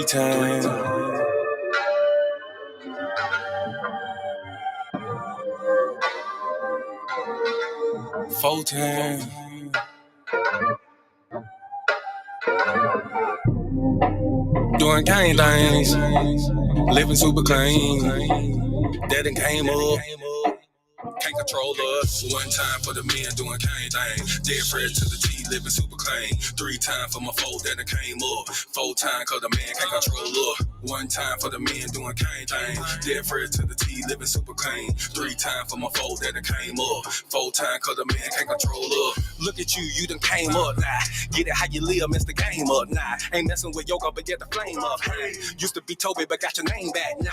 times, 4 times. Doing gang things, living super clean. Daddy came up. Can't control us. 1 time for the men doing cane thing. Dead fresh to the T, living super clean. 3 times for my foe that came up. 4 times cause the man can't control us. 1 time for the men doing cane thing. Dead fresh to the T, living super clean. 3 times for my foe that came up. 4 times cause the man can't control us. Look at you, you done came up now. Get it how you live, mess the game up now. Ain't messing with yoga, but get the flame up. Hey, used to be Toby, but got your name back now.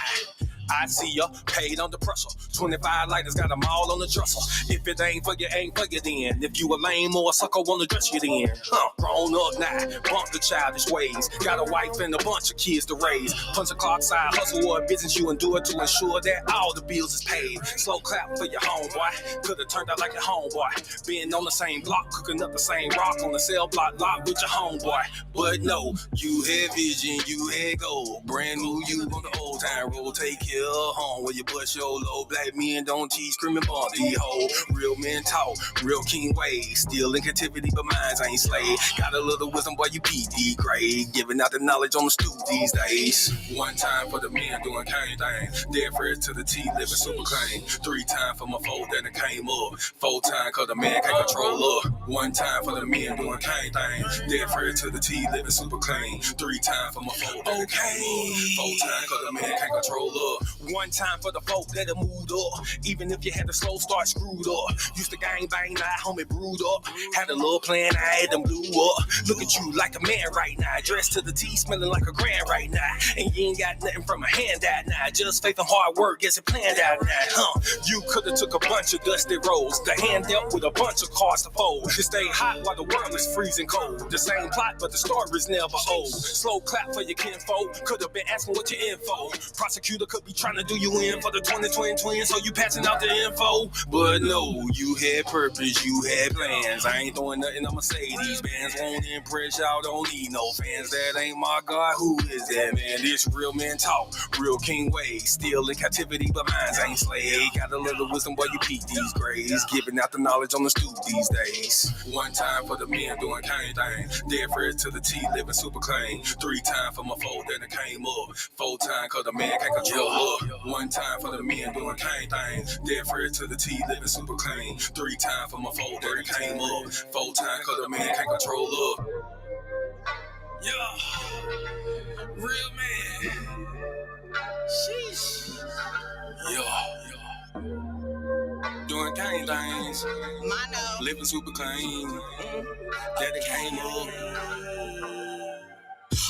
I see ya, paid under pressure. 25 lighters, got them all on the dresser. If it ain't for you, ain't for you then. If you a lame or a sucker, wanna dress you then. Grown up now, bump the childish ways. Got a wife and a bunch of kids to raise. Punch a clock side hustle or a business you endure to ensure that all the bills is paid. Slow clap for your homeboy. Could've turned out like your homeboy. Been on the same block, cooking up the same rock on the cell block lot with your homeboy. But no, you had vision, you had goal. Brand new you on the old time road. Take care of home where you bust your low. Black men don't teach, screaming bump these hoes. Real men talk, real king ways. Still in captivity, but minds ain't slave. Got a little wisdom, boy, you PD grade. Giving out the knowledge on the stoop these days. 1 time for the men doing cane thing. Dead fresh to the T, living super clean. 3 times for my foe that came up. 4 times cause the man can't control up. 1 time for the men doing cane thing. Dead fresh to the T, living super clean. 3 times for my foe that came up. 4 times cause the man can't control up. 1 time for the folk that have moved up. Even if you had a slow start screwed up. Used to gang bang, now homie brewed up. Had a little plan, I had them blew up. Look at you like a man right now. Dressed to the T, smelling like a grand right now. And you ain't got nothing from a handout now. Just faith and hard work gets it planned out now. You could've took a bunch of dusty rolls. The hand dealt with a bunch of cards to fold. To stay hot while the world is freezing cold. The same plot, but the story's never old. Slow clap for your kinfolk. Could've been asking what your info. Prosecutor could be trying to do you in for the 2020 twins, so you passing out the info. But no, you had purpose, you had plans. I ain't throwing nothing, I'ma say these bands won't impress y'all, don't need no fans. That ain't my God, who is that man? This real men talk, real king ways. Still in captivity, but minds ain't slave. Got a little wisdom while you peek these grades. Giving out the knowledge on the stoop these days. 1 time for the men doing cane thing. Dead fresh to the T, living super clean. 3 times for my foe that came up. 4 times cause the man can't control up. 1 time for the men doing cane thing. Dead fresh to the T, living super clean. 3 times for my foe that came up. 4 times cause the man can't control up. Yeah, real man. Sheesh. Yeah. Doing cane things. Living super clean. Daddy came up.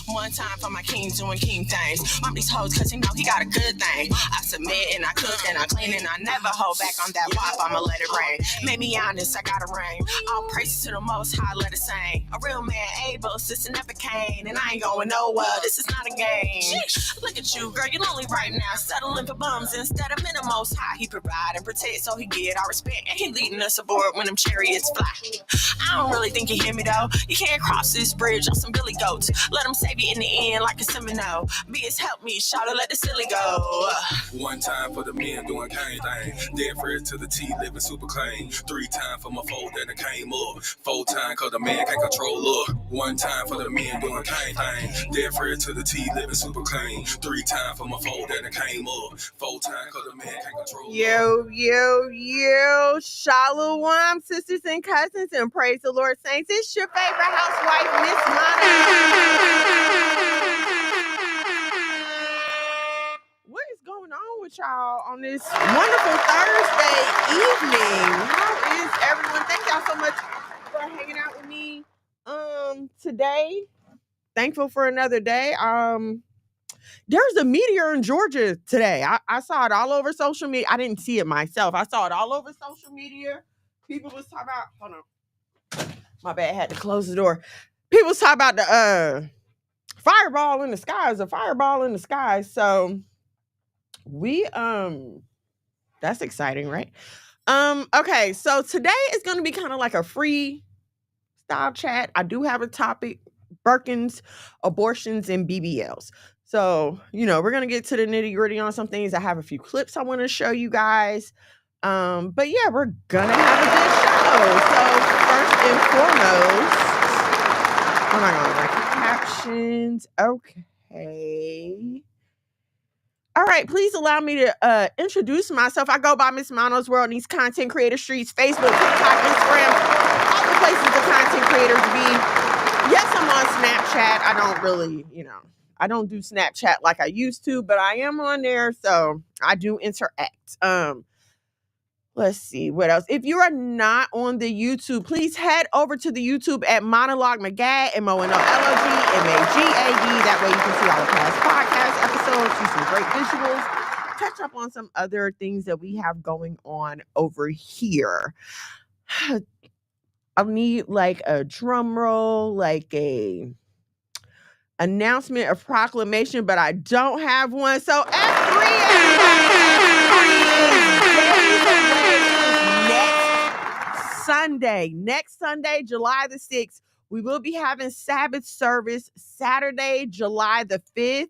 1 time for my king doing king things. Mom these hoes cause he know he got a good thing. I submit and I cook and I clean and I never hold back on that wop. I'ma let it rain. Made me honest, I got a ring. All praises to the most high, let it sing. A real man able, sister never came. And I ain't going nowhere, this is not a game. Look at you, girl, you lonely right now. Settling for bums instead of in the most high. He provide and protect so he get our respect. And he leading us aboard when them chariots fly. I don't really think you hear me though. You can't cross this bridge on some billy goats. Let them save you in the end like a Seminole. BS help me, shout it, let the silly go. 1 time for the men doing cane thing. Dead fresh to the T, living super clean. 3 times for my foe that came up. 4 times cause the man can't control up. 1 time for the men doing cane thing. Dead fresh to the T, living super clean. 3 times for my foe that came up. 4 times cause the man can't control up. Yo, Shalom, sisters and cousins, and praise the Lord, saints. It's your favorite housewife, Miss Monica. What is going on with y'all on this wonderful Thursday evening? How is everyone? Thank y'all so much for hanging out with me today. Thankful for another day. There's a meteor in Georgia today. I saw it all over social media. I didn't see it myself. I saw it all over social media. People was talking about, hold on. My bad, had to close the door. People was talking about the fireball in the sky. It's a fireball in the sky. So we that's exciting, right? Okay, so today is gonna be kind of like a free style chat. I do have a topic: BIRKENS, abortions, and BBLs. So, we're going to get to the nitty gritty on some things. I have a few clips I want to show you guys. But yeah, we're going to have a good show. So first and foremost, oh my God, my captions. Okay. All right, please allow me to introduce myself. I go by Miss Mono's World in these content creator streets, Facebook, TikTok, Instagram, all the places the content creators be. Yes, I'm on Snapchat. I don't really, I don't do Snapchat like I used to, but I am on there, so I do interact. Let's see what else. If you are not on the YouTube, please head over to the YouTube at Monologue McGag, MONOLOG MAGAD. That way you can see all the past podcast episodes, see some great visuals, touch up on some other things that we have going on over here. I'll need like a drum roll, like a announcement or proclamation, but I don't have one. So F3, next Sunday, July the 6th, we will be having Sabbath service Saturday, July the 5th.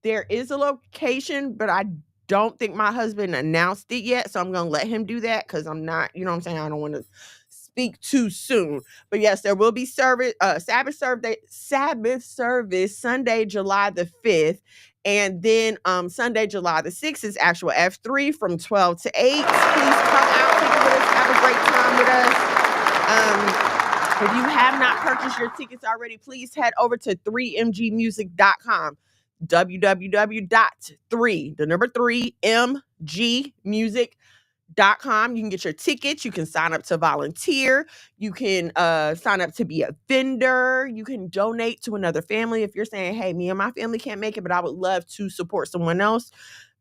There is a location, but I don't think my husband announced it yet, so I'm going to let him do that because I'm not, I don't want to speak too soon. But yes, there will be service, Sabbath service Sunday, July the 5th. And then Sunday, July the 6th is actual F3 from 12 to 8. Please come out, kick it with us, have a great time with us. If you have not purchased your tickets already, please head over to 3mgmusic.com. www.3mgmusic.com. You can get your tickets. You can sign up to volunteer. You can sign up to be a vendor. You can donate to another family. If you're saying, hey, me and my family can't make it, but I would love to support someone else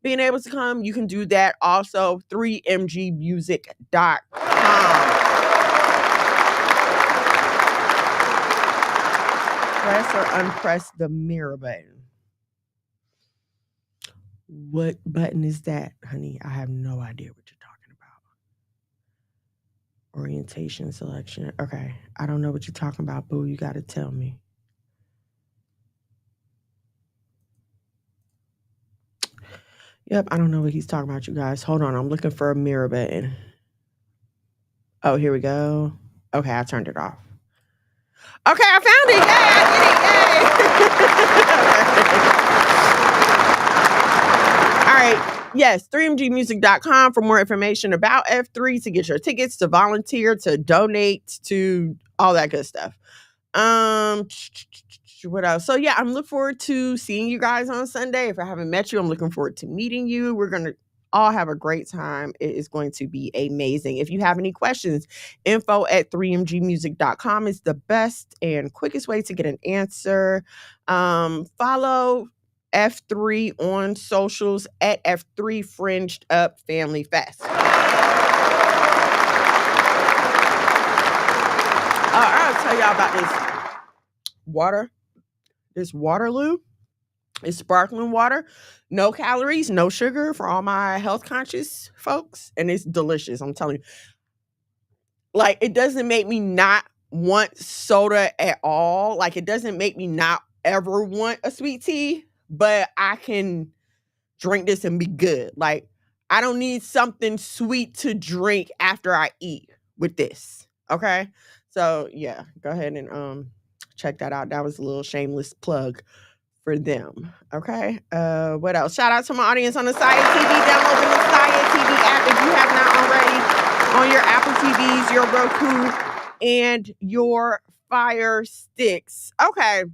being able to come, you can do that also. 3mgmusic.com. Press or unpress the mirror button. What button is that, honey? I have no idea what you're talking about. Orientation selection. Okay. I don't know what you're talking about, boo. You got to tell me. Yep. I don't know what he's talking about, you guys. Hold on. I'm looking for a mirror button. Oh, here we go. Okay. I turned it off. Okay. I found it. Yay. I did it. Yay. All right. Yes, 3mgmusic.com for more information about F3, to get your tickets, to volunteer, to donate, to all that good stuff. What else? So yeah, I'm looking forward to seeing you guys on Sunday. If I haven't met you, I'm looking forward to meeting you. We're going to all have a great time. It is going to be amazing. If you have any questions, info@3mgmusic.com is the best and quickest way to get an answer. Follow F3 on socials at F3 Fringed Up Family Fest. I'll tell y'all about this water. This Waterloo. It's sparkling water. No calories, no sugar for all my health conscious folks. And it's delicious. I'm telling you. Like, it doesn't make me not want soda at all. Like, it doesn't make me not ever want a sweet tea. But I can drink this and be good. Like, I don't need something sweet to drink after I eat with this. Okay? So, yeah. Go ahead and check that out. That was a little shameless plug for them. Okay. What else? Shout out to my audience on the Saya TV. Downloading the Saya TV app if you have not already, on your Apple TVs, your Roku, and your Fire Sticks. Okay.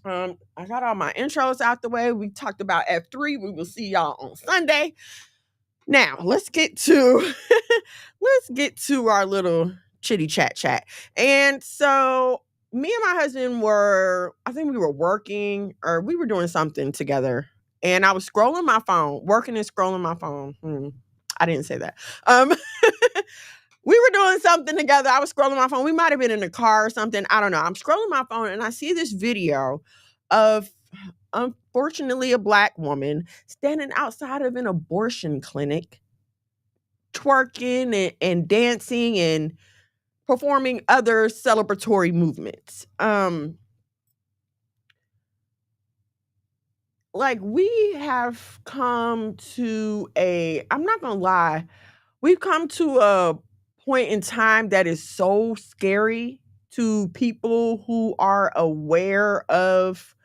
I got all my intros out the way. We talked about F3. We will see y'all on Sunday. Now let's get to our little chitty chat. And so me and my husband I think we were working, or we were doing something together. And I was scrolling my phone, working and scrolling my phone. I didn't say that. We were doing something together. I was scrolling my phone. We might have been in the car or something. I don't know. I'm scrolling my phone and I see this video of, unfortunately, a Black woman standing outside of an abortion clinic, twerking and dancing and performing other celebratory movements. like we have come to I'm not gonna lie, we've come to a point in time that is so scary to people who are aware of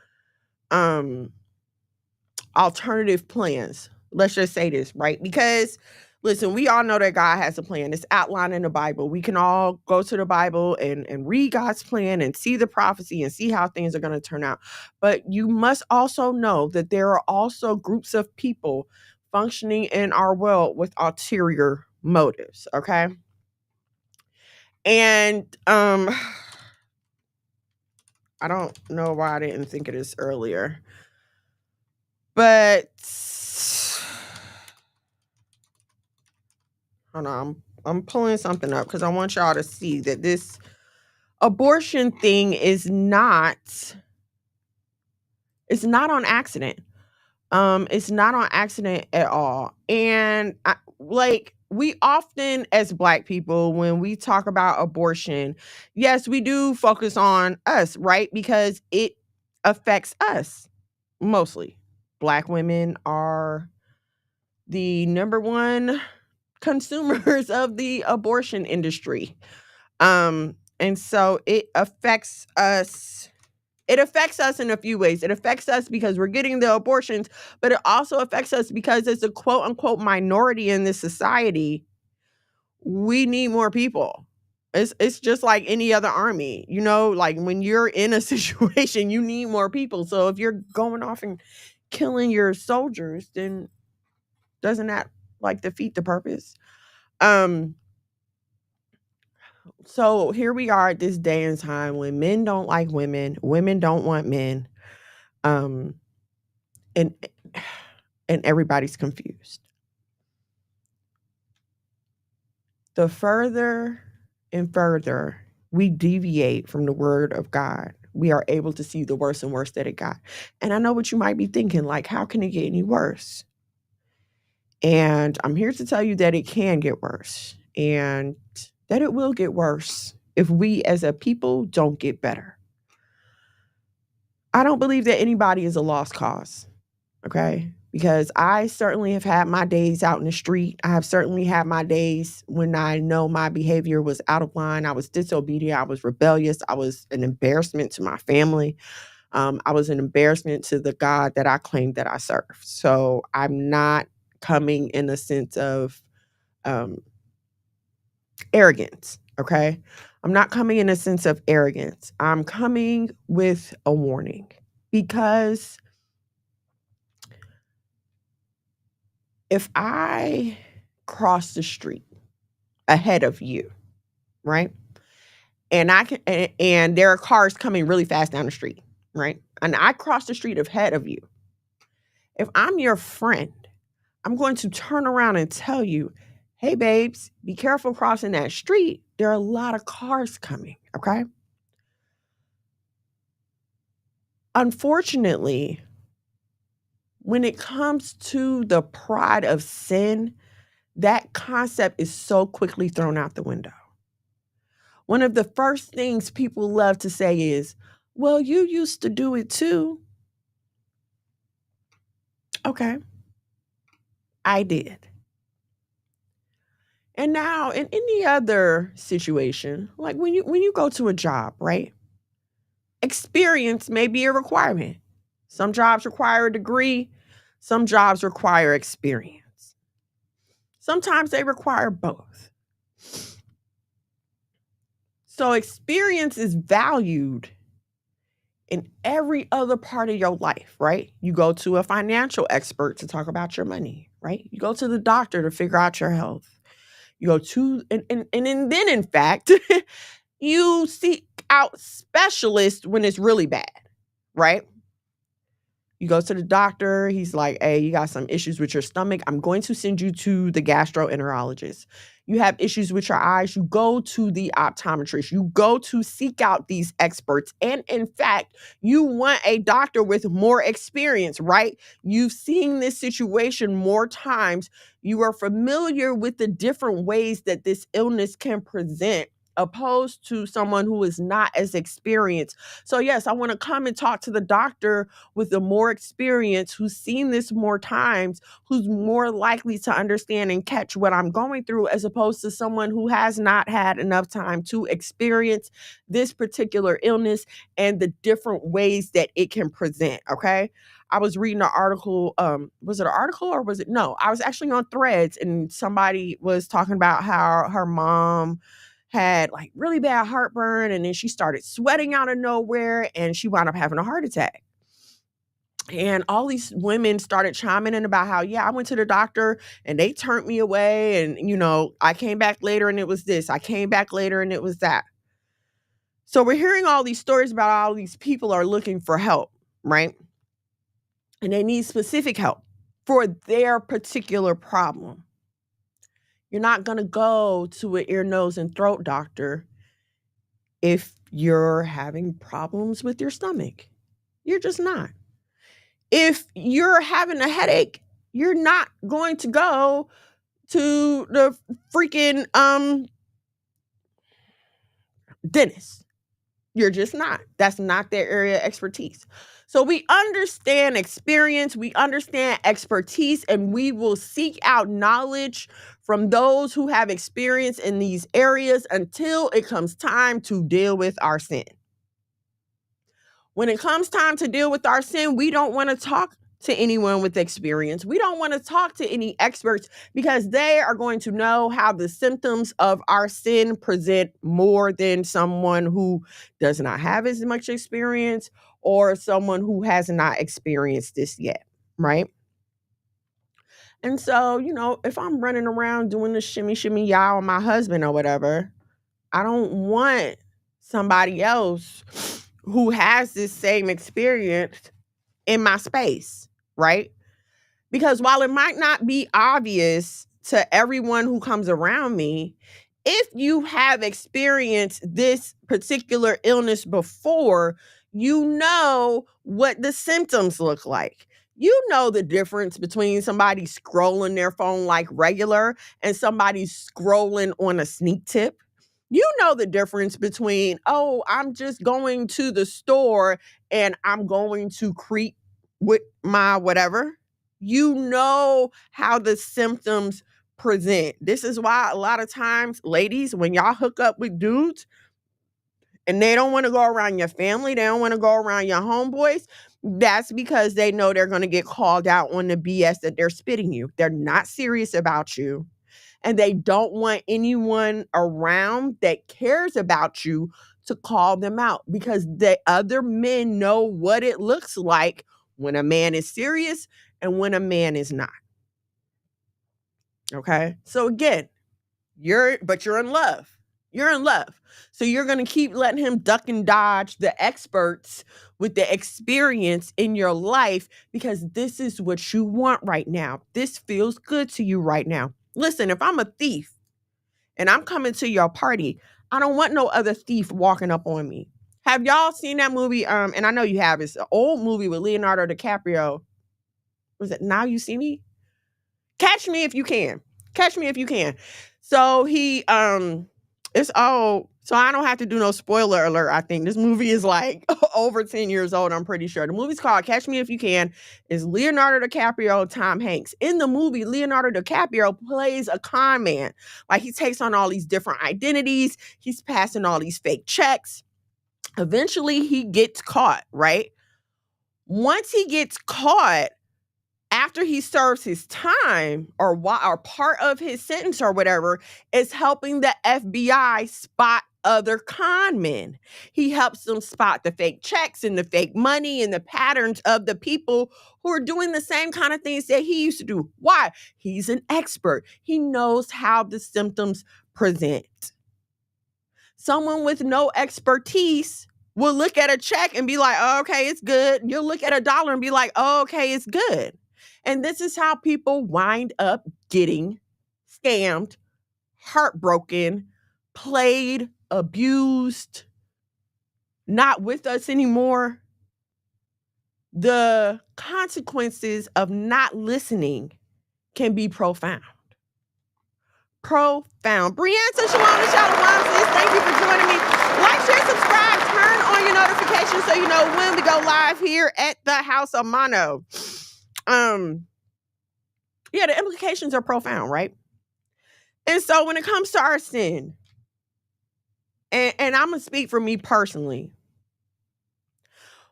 um alternative plans. Let's just say this, right? Because listen, we all know that God has a plan. It's outlined in the Bible. We can all go to the Bible and read God's plan and see the prophecy and see how things are going to turn out. But you must also know that there are also groups of people functioning in our world with ulterior motives, okay? And I don't know why I didn't think of this earlier. But hold on, I'm pulling something up because I want y'all to see that this abortion thing is not, it's not on accident. It's not on accident at all. And like we often as Black people, when we talk about abortion, yes, we do focus on us, right? Because it affects us mostly. Black women are the number one consumers of the abortion industry. And so it affects us. It affects us in a few ways. It affects us because we're getting the abortions, but it also affects us because it's a quote unquote minority in this society. We need more people. It's just like any other army, you know, like when you're in a situation, you need more people. So if you're going off and killing your soldiers, then doesn't that like defeat the purpose? So here we are at this day and time when men don't like women, women don't want men, um, and and everybody's confused. The further and further we deviate from the word of God, we are able to see the worse and worse that it got. And I know what you might be thinking, like, how can it get any worse? And I'm here to tell you that it can get worse and that it will get worse if we as a people don't get better. I don't believe that anybody is a lost cause, okay? Because I certainly have had my days out in the street. I have certainly had my days when I know my behavior was out of line. I was disobedient. I was rebellious. I was an embarrassment to my family. I was an embarrassment to the God that I claimed that I serve. So I'm not coming in a sense of um, arrogance, okay? I'm not coming in a sense of arrogance. I'm coming with a warning because if I cross the street ahead of you, right? And and there are cars coming really fast down the street, right? And I cross the street ahead of you. If I'm your friend, I'm going to turn around and tell you, hey, babes, be careful crossing that street. There are a lot of cars coming, okay? Unfortunately, when it comes to the pride of sin, that concept is so quickly thrown out the window. One of the first things people love to say is, well, you used to do it too. Okay, I did. And now in any other situation, like when you go to a job, right? Experience may be a requirement. Some jobs require a degree, some jobs require experience. Sometimes they require both. So experience is valued in every other part of your life, right? You go to a financial expert to talk about your money, right? You go to the doctor to figure out your health. You go to, and then in fact, you seek out specialists when it's really bad, right? You go to the doctor, he's like, hey, you got some issues with your stomach. I'm going to send you to the gastroenterologist. You have issues with your eyes, you go to the optometrist. You go to seek out these experts. And in fact, you want a doctor with more experience, right? You've seen this situation more times. You are familiar with the different ways that this illness can present. opposed to someone who is not as experienced. So yes, I want to come and talk to the doctor with the more experience, who's seen this more times, who's more likely to understand and catch what I'm going through, as opposed to someone who has not had enough time to experience this particular illness and the different ways that it can present. Okay. I was reading an article. Was it an article or was it? No, I was actually on Threads, and somebody was talking about how her mom had like really bad heartburn, and then she started sweating out of nowhere and she wound up having a heart attack. And all these women started chiming in about how, yeah, I went to the doctor and they turned me away. And, I came back later and it was this. I came back later and it was that. So we're hearing all these stories about all these people are looking for help, right? And they need specific help for their particular problem. You're not going to go to an ear, nose, and throat doctor if you're having problems with your stomach. You're just not. If you're having a headache, you're not going to go to the freaking dentist. You're just not. That's not their area of expertise. So we understand experience, we understand expertise, and we will seek out knowledge from those who have experience in these areas until it comes time to deal with our sin. When it comes time to deal with our sin, we don't want to talk to anyone with experience. We don't want to talk to any experts because they are going to know how the symptoms of our sin present more than someone who does not have as much experience or someone who has not experienced this yet, right? And so, if I'm running around doing the shimmy, shimmy, y'all with my husband or whatever, I don't want somebody else who has this same experience in my space, right? Because while it might not be obvious to everyone who comes around me, if you have experienced this particular illness before, you know what the symptoms look like. You know the difference between somebody scrolling their phone like regular and somebody scrolling on a sneak tip. You know the difference between, oh, I'm just going to the store and I'm going to creep with my whatever. You know how the symptoms present. This is why a lot of times, ladies, when y'all hook up with dudes and they don't want to go around your family, they don't want to go around your homeboys, that's because they know they're going to get called out on the BS that they're spitting you. They're not serious about you. And they don't want anyone around that cares about you to call them out because the other men know what it looks like when a man is serious and when a man is not. Okay? So again, you're in love. You're in love. So you're going to keep letting him duck and dodge the experts with the experience in your life because this is what you want right now. This feels good to you right now. Listen, if I'm a thief and I'm coming to your party, I don't want no other thief walking up on me. Have y'all seen that movie? And I know you have. It's an old movie with Leonardo DiCaprio. Was it Now You See Me? Catch Me If You Can. Catch Me If You Can. So he it's all, so I don't have to do no spoiler alert. I think this movie is like over 10 years old, I'm pretty sure. The movie's called Catch Me If You Can. It's Leonardo DiCaprio and Tom Hanks. In the movie, Leonardo DiCaprio plays a con man. Like he takes on all these different identities. He's passing all these fake checks. Eventually he gets caught, right? Once he gets caught, after he serves his time or part of his sentence or whatever, is helping the FBI spot other con men. He helps them spot the fake checks and the fake money and the patterns of the people who are doing the same kind of things that he used to do. Why? He's an expert. He knows how the symptoms present. Someone with no expertise will look at a check and be like, oh, okay, it's good. You'll look at a dollar and be like, oh, okay, it's good. And this is how people wind up getting scammed, heartbroken, played, abused, not with us anymore. The consequences of not listening can be profound. profound. Brianna, shalom and shalom, sis. Thank you for joining me. Like, share, subscribe, turn on your notifications so you know when we go live here at the House of Mono. Yeah, the implications are profound, right? And so when it comes to our sin, and I'm gonna speak for me personally,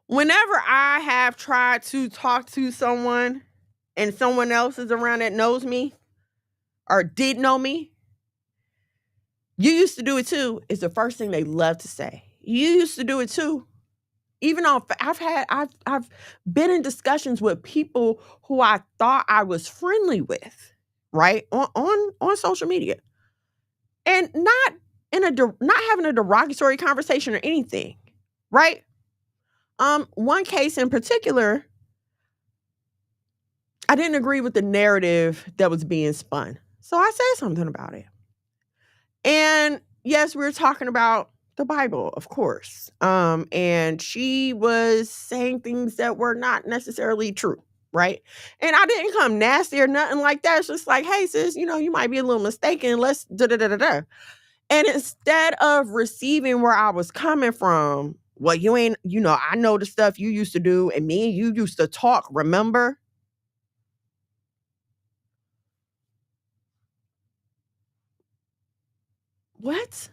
whenever I have tried to talk to someone and someone else is around that knows me or did know me, you used to do it too, is the first thing they love to say. You used to do it too. Even though I've been in discussions with people who I thought I was friendly with, right? On social media. And not having a derogatory conversation or anything, right? One case in particular, I didn't agree with the narrative that was being spun. So I said something about it. And yes, we were talking about the Bible, of course. And she was saying things that were not necessarily true, right? And I didn't come nasty or nothing like that. It's just like, hey, sis, you might be a little mistaken. Let's da-da-da-da-da. And instead of receiving where I was coming from, well, you ain't, I know the stuff you used to do, and me and you used to talk, remember? What?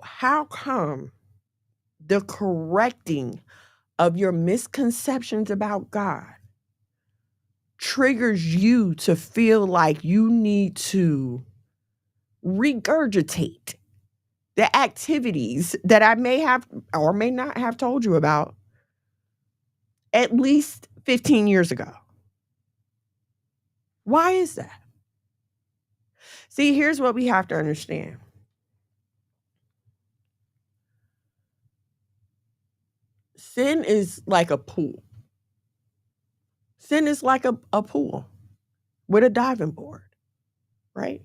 How come the correcting of your misconceptions about God triggers you to feel like you need to regurgitate the activities that I may have or may not have told you about at least 15 years ago? Why is that? See, here's what we have to understand. Sin is like a pool. Sin is like a pool with a diving board, right?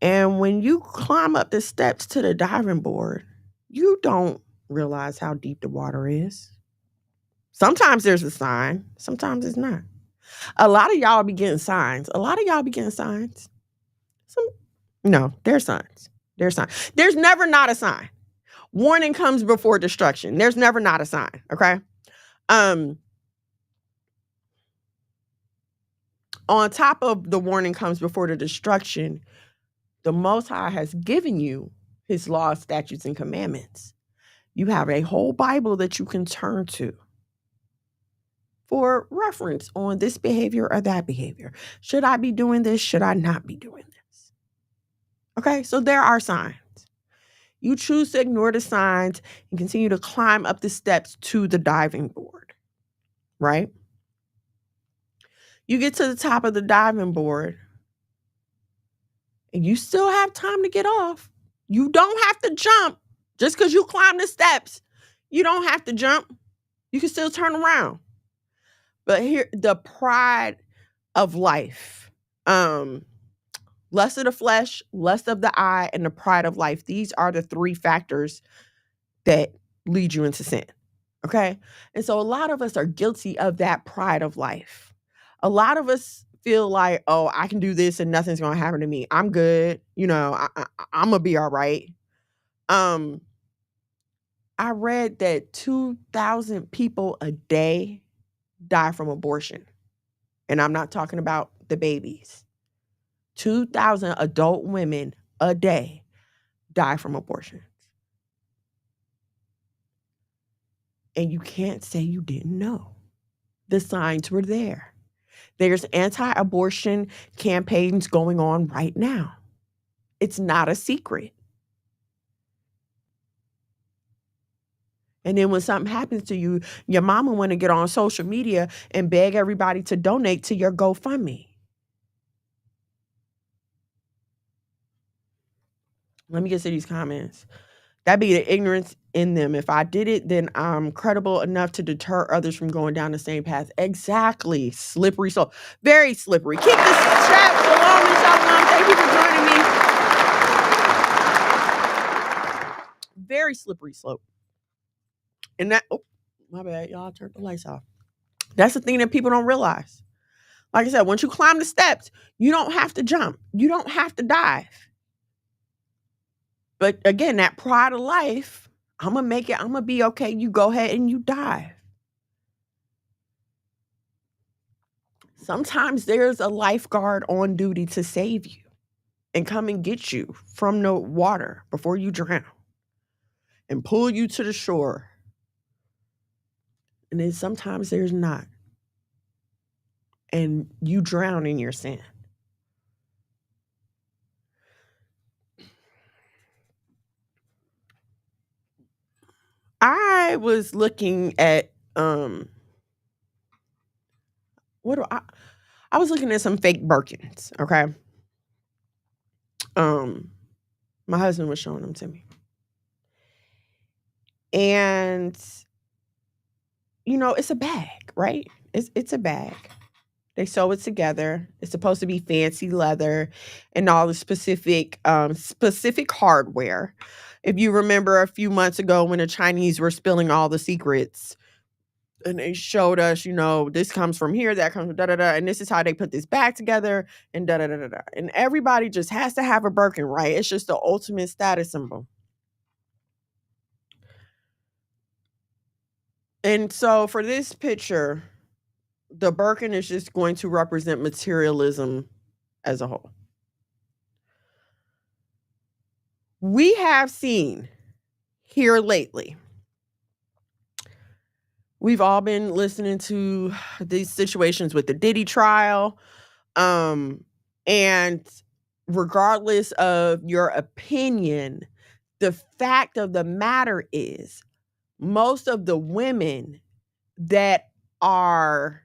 And when you climb up the steps to the diving board, you don't realize how deep the water is. Sometimes there's a sign, sometimes it's not. A lot of y'all be getting signs. No, there's signs. There's signs. There's never not a sign. Warning comes before destruction. There's never not a sign, okay? On top of the warning comes before the destruction, the Most High has given you his laws, statutes, and commandments. You have a whole Bible that you can turn to for reference on this behavior or that behavior. Should I be doing this? Should I not be doing this? Okay, so there are signs. You choose to ignore the signs and continue to climb up the steps to the diving board, right? You get to the top of the diving board and you still have time to get off. You don't have to jump just because you climb the steps. You don't have to jump. You can still turn around. But here, the pride of life, lust of the flesh, lust of the eye, and the pride of life. These are the three factors that lead you into sin. Okay. And so a lot of us are guilty of that pride of life. A lot of us feel like, oh, I can do this and nothing's going to happen to me. I'm good. I'm going to be all right. I read that 2,000 people a day die from abortion. And I'm not talking about the babies. 2,000 adult women a day die from abortion. And you can't say you didn't know. The signs were there. There's anti-abortion campaigns going on right now. It's not a secret. And then when something happens to you, your mama want to get on social media and beg everybody to donate to your GoFundMe. Let me get to these comments. That'd be the ignorance in them. If I did it, then I'm credible enough to deter others from going down the same path. Exactly. Slippery slope. Very slippery. Keep this chat. Shalom and shalom. Thank you for joining me. Very slippery slope. And that, oh, my bad. Y'all turned the lights off. That's the thing that people don't realize. Like I said, once you climb the steps, you don't have to jump. You don't have to dive. But again, that pride of life, I'm going to make it. I'm going to be okay. You go ahead and you dive. Sometimes there's a lifeguard on duty to save you and come and get you from the water before you drown and pull you to the shore. And then sometimes there's not. And you drown in your sin. I was looking at I was looking at some fake Birkens, okay? My husband was showing them to me. And it's a bag, right? It's a bag. They sew it together. It's supposed to be fancy leather and all the specific hardware. If you remember a few months ago when the Chinese were spilling all the secrets and they showed us, this comes from here, that comes from da-da-da, and this is how they put this bag together and da-da-da-da-da. And everybody just has to have a Birkin, right? It's just the ultimate status symbol. And so for this picture, the Birkin is just going to represent materialism as a whole. We have seen here lately, we've all been listening to these situations with the Diddy trial. And regardless of your opinion, the fact of the matter is most of the women that are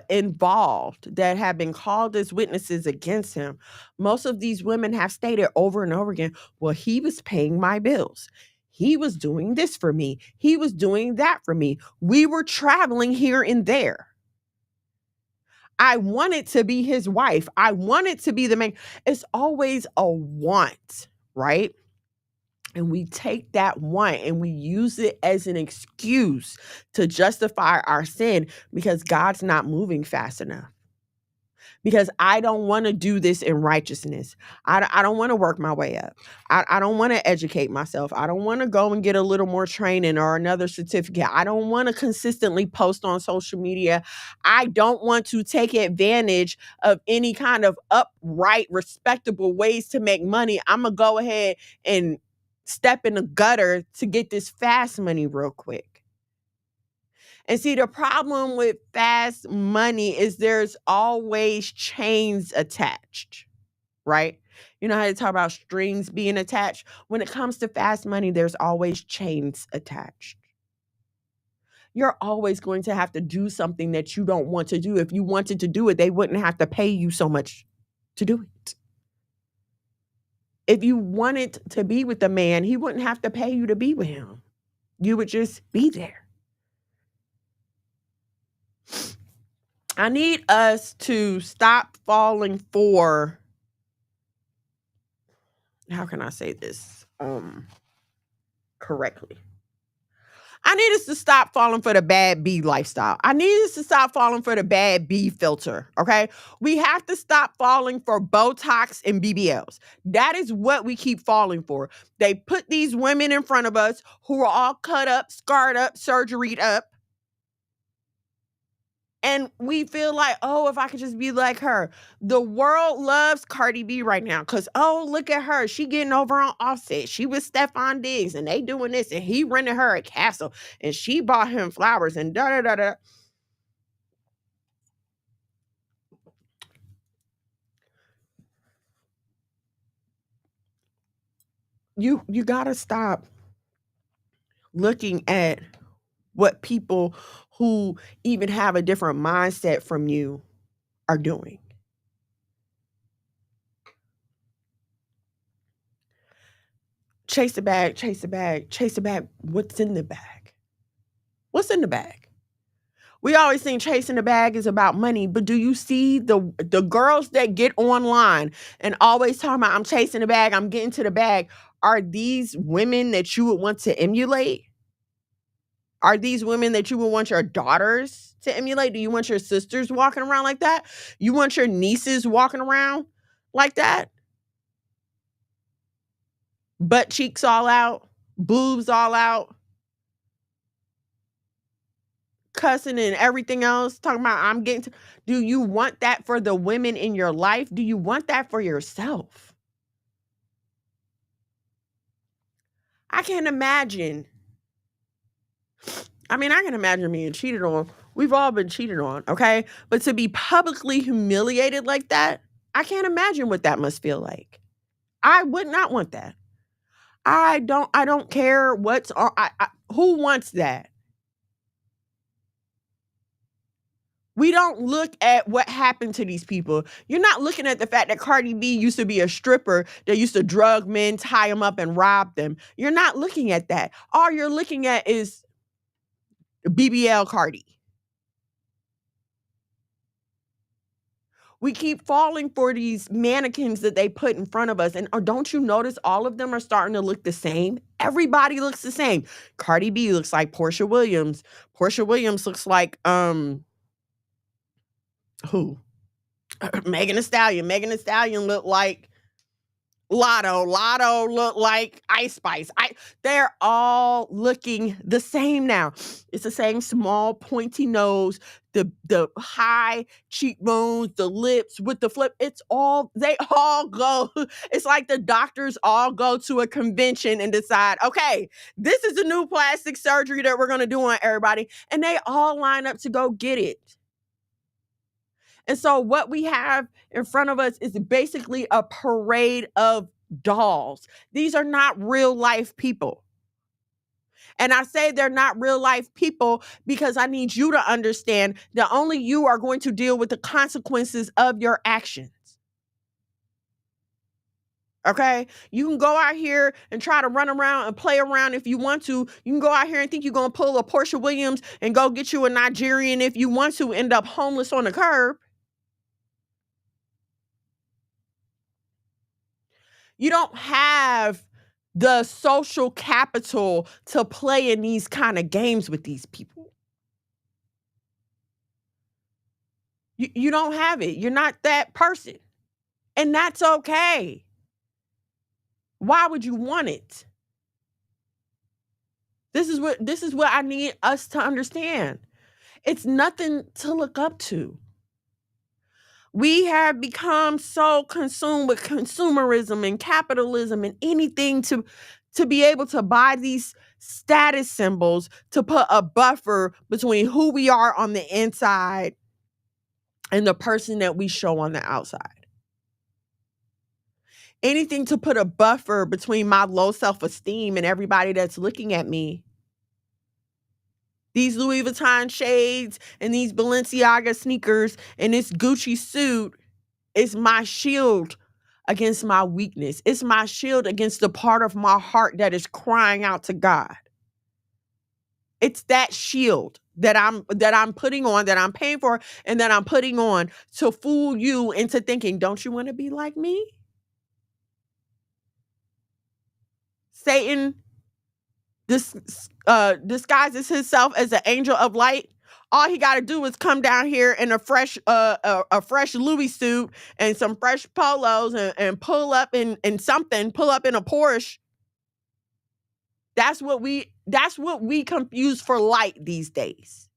involved, that have been called as witnesses against him, most of these women have stated over and over again, well, he was paying my bills. He was doing this for me. He was doing that for me. We were traveling here and there. I wanted to be his wife. I wanted to be the man. It's always a want, right? And we take that want and we use it as an excuse to justify our sin because God's not moving fast enough. Because I don't want to do this in righteousness. I don't want to work my way up. I don't want to educate myself. I don't want to go and get a little more training or another certificate. I don't want to consistently post on social media. I don't want to take advantage of any kind of upright, respectable ways to make money. I'm going to go ahead and step in the gutter to get this fast money real quick. And see, the problem with fast money is there's always chains attached, right? You know how they talk about strings being attached? When it comes to fast money, there's always chains attached. You're always going to have to do something that you don't want to do. If you wanted to do it, they wouldn't have to pay you so much to do it. If you wanted to be with a man, he wouldn't have to pay you to be with him. You would just be there. I need us to stop falling for, how can I say this correctly? I need us to stop falling for the bad B lifestyle. I need us to stop falling for the bad B filter, okay? We have to stop falling for Botox and BBLs. That is what we keep falling for. They put these women in front of us who are all cut up, scarred up, surgeried up. And we feel like, oh, if I could just be like her. The world loves Cardi B right now because, oh, look at her. She getting over on Offset. She was Stephon Diggs and they doing this and he rented her a castle and she bought him flowers and da-da-da-da. You got to stop looking at what people who even have a different mindset from you are doing. Chase the bag, chase the bag, chase the bag. What's in the bag? What's in the bag? We always think chasing the bag is about money, but do you see the girls that get online and always talking about, I'm chasing the bag, I'm getting to the bag? Are these women that you would want to emulate? Are these women that you would want your daughters to emulate? Do you want your sisters walking around like that? You want your nieces walking around like that? Butt cheeks all out, boobs all out, cussing and everything else, talking about I'm getting to, do you want that for the women in your life? Do you want that for yourself? I can't imagine. I mean, I can imagine being cheated on. We've all been cheated on, okay? But to be publicly humiliated like that, I can't imagine what that must feel like. I would not want that. I don't care what's on. Who wants that? We don't look at what happened to these people. You're not looking at the fact that Cardi B used to be a stripper that used to drug men, tie them up, and rob them. You're not looking at that. All you're looking at is BBL Cardi. We keep falling for these mannequins that they put in front of us. And don't you notice all of them are starting to look the same? Everybody looks the same. Cardi B looks like Portia Williams. Portia Williams looks like, who? Megan Thee Stallion. Megan Thee Stallion looked like Lotto. Lotto looked like Ice Spice. They're all looking the same now. It's the same small pointy nose, the high cheekbones, the lips with the flip. They all go. It's like the doctors all go to a convention and decide, okay, this is the new plastic surgery that we're going to do on everybody. And they all line up to go get it. And so what we have in front of us is basically a parade of dolls. These are not real life people. And I say they're not real life people because I need you to understand that only you are going to deal with the consequences of your actions. Okay? You can go out here and try to run around and play around if you want to. You can go out here and think you're going to pull a Portia Williams and go get you a Nigerian if you want to end up homeless on the curb. You don't have the social capital to play in these kind of games with these people. You don't have it. You're not that person. And that's okay. Why would you want it? This is what I need us to understand. It's nothing to look up to. We have become so consumed with consumerism and capitalism and anything to be able to buy these status symbols to put a buffer between who we are on the inside and the person that we show on the outside. Anything to put a buffer between my low self-esteem and everybody that's looking at me. These Louis Vuitton shades and these Balenciaga sneakers and this Gucci suit is my shield against my weakness. It's my shield against the part of my heart that is crying out to God. It's that shield that I'm putting on, that I'm paying for, and that I'm putting on to fool you into thinking, don't you want to be like me? Satan disguises himself as an angel of light. All he got to do is come down here in a fresh Louis suit and some fresh polos and pull up in something, pull up in a Porsche. That's what we confuse for light these days.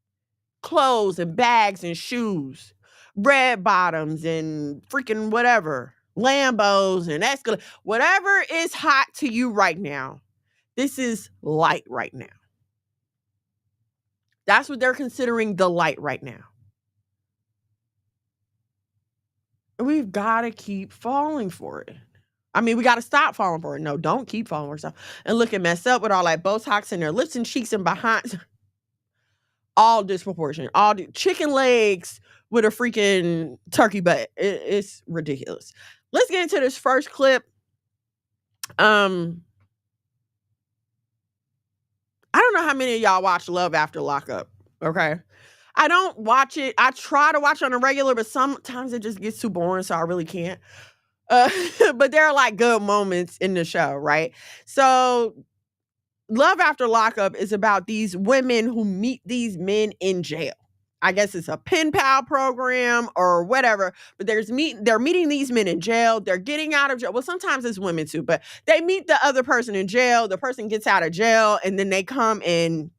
Clothes and bags and shoes, red bottoms and freaking whatever, Lambos and Escalade, whatever is hot to you right now. This is light right now. That's what they're considering the light right now. We've got to keep falling for it. I mean, we got to stop falling for it. No, don't keep falling for it. And look and mess up with all that Botox in their lips and cheeks and behind. All disproportionate. All chicken legs with a freaking turkey butt. It's ridiculous. Let's get into this first clip. I don't know how many of y'all watch Love After Lockup, okay? I don't watch it. I try to watch it on a regular, but sometimes it just gets too boring, so I really can't. But there are like good moments in the show, right? So Love After Lockup is about these women who meet these men in jail. I guess it's a pen pal program or whatever, but they're meeting these men in jail. They're getting out of jail. Well, sometimes it's women too, but they meet the other person in jail. The person gets out of jail and then they come and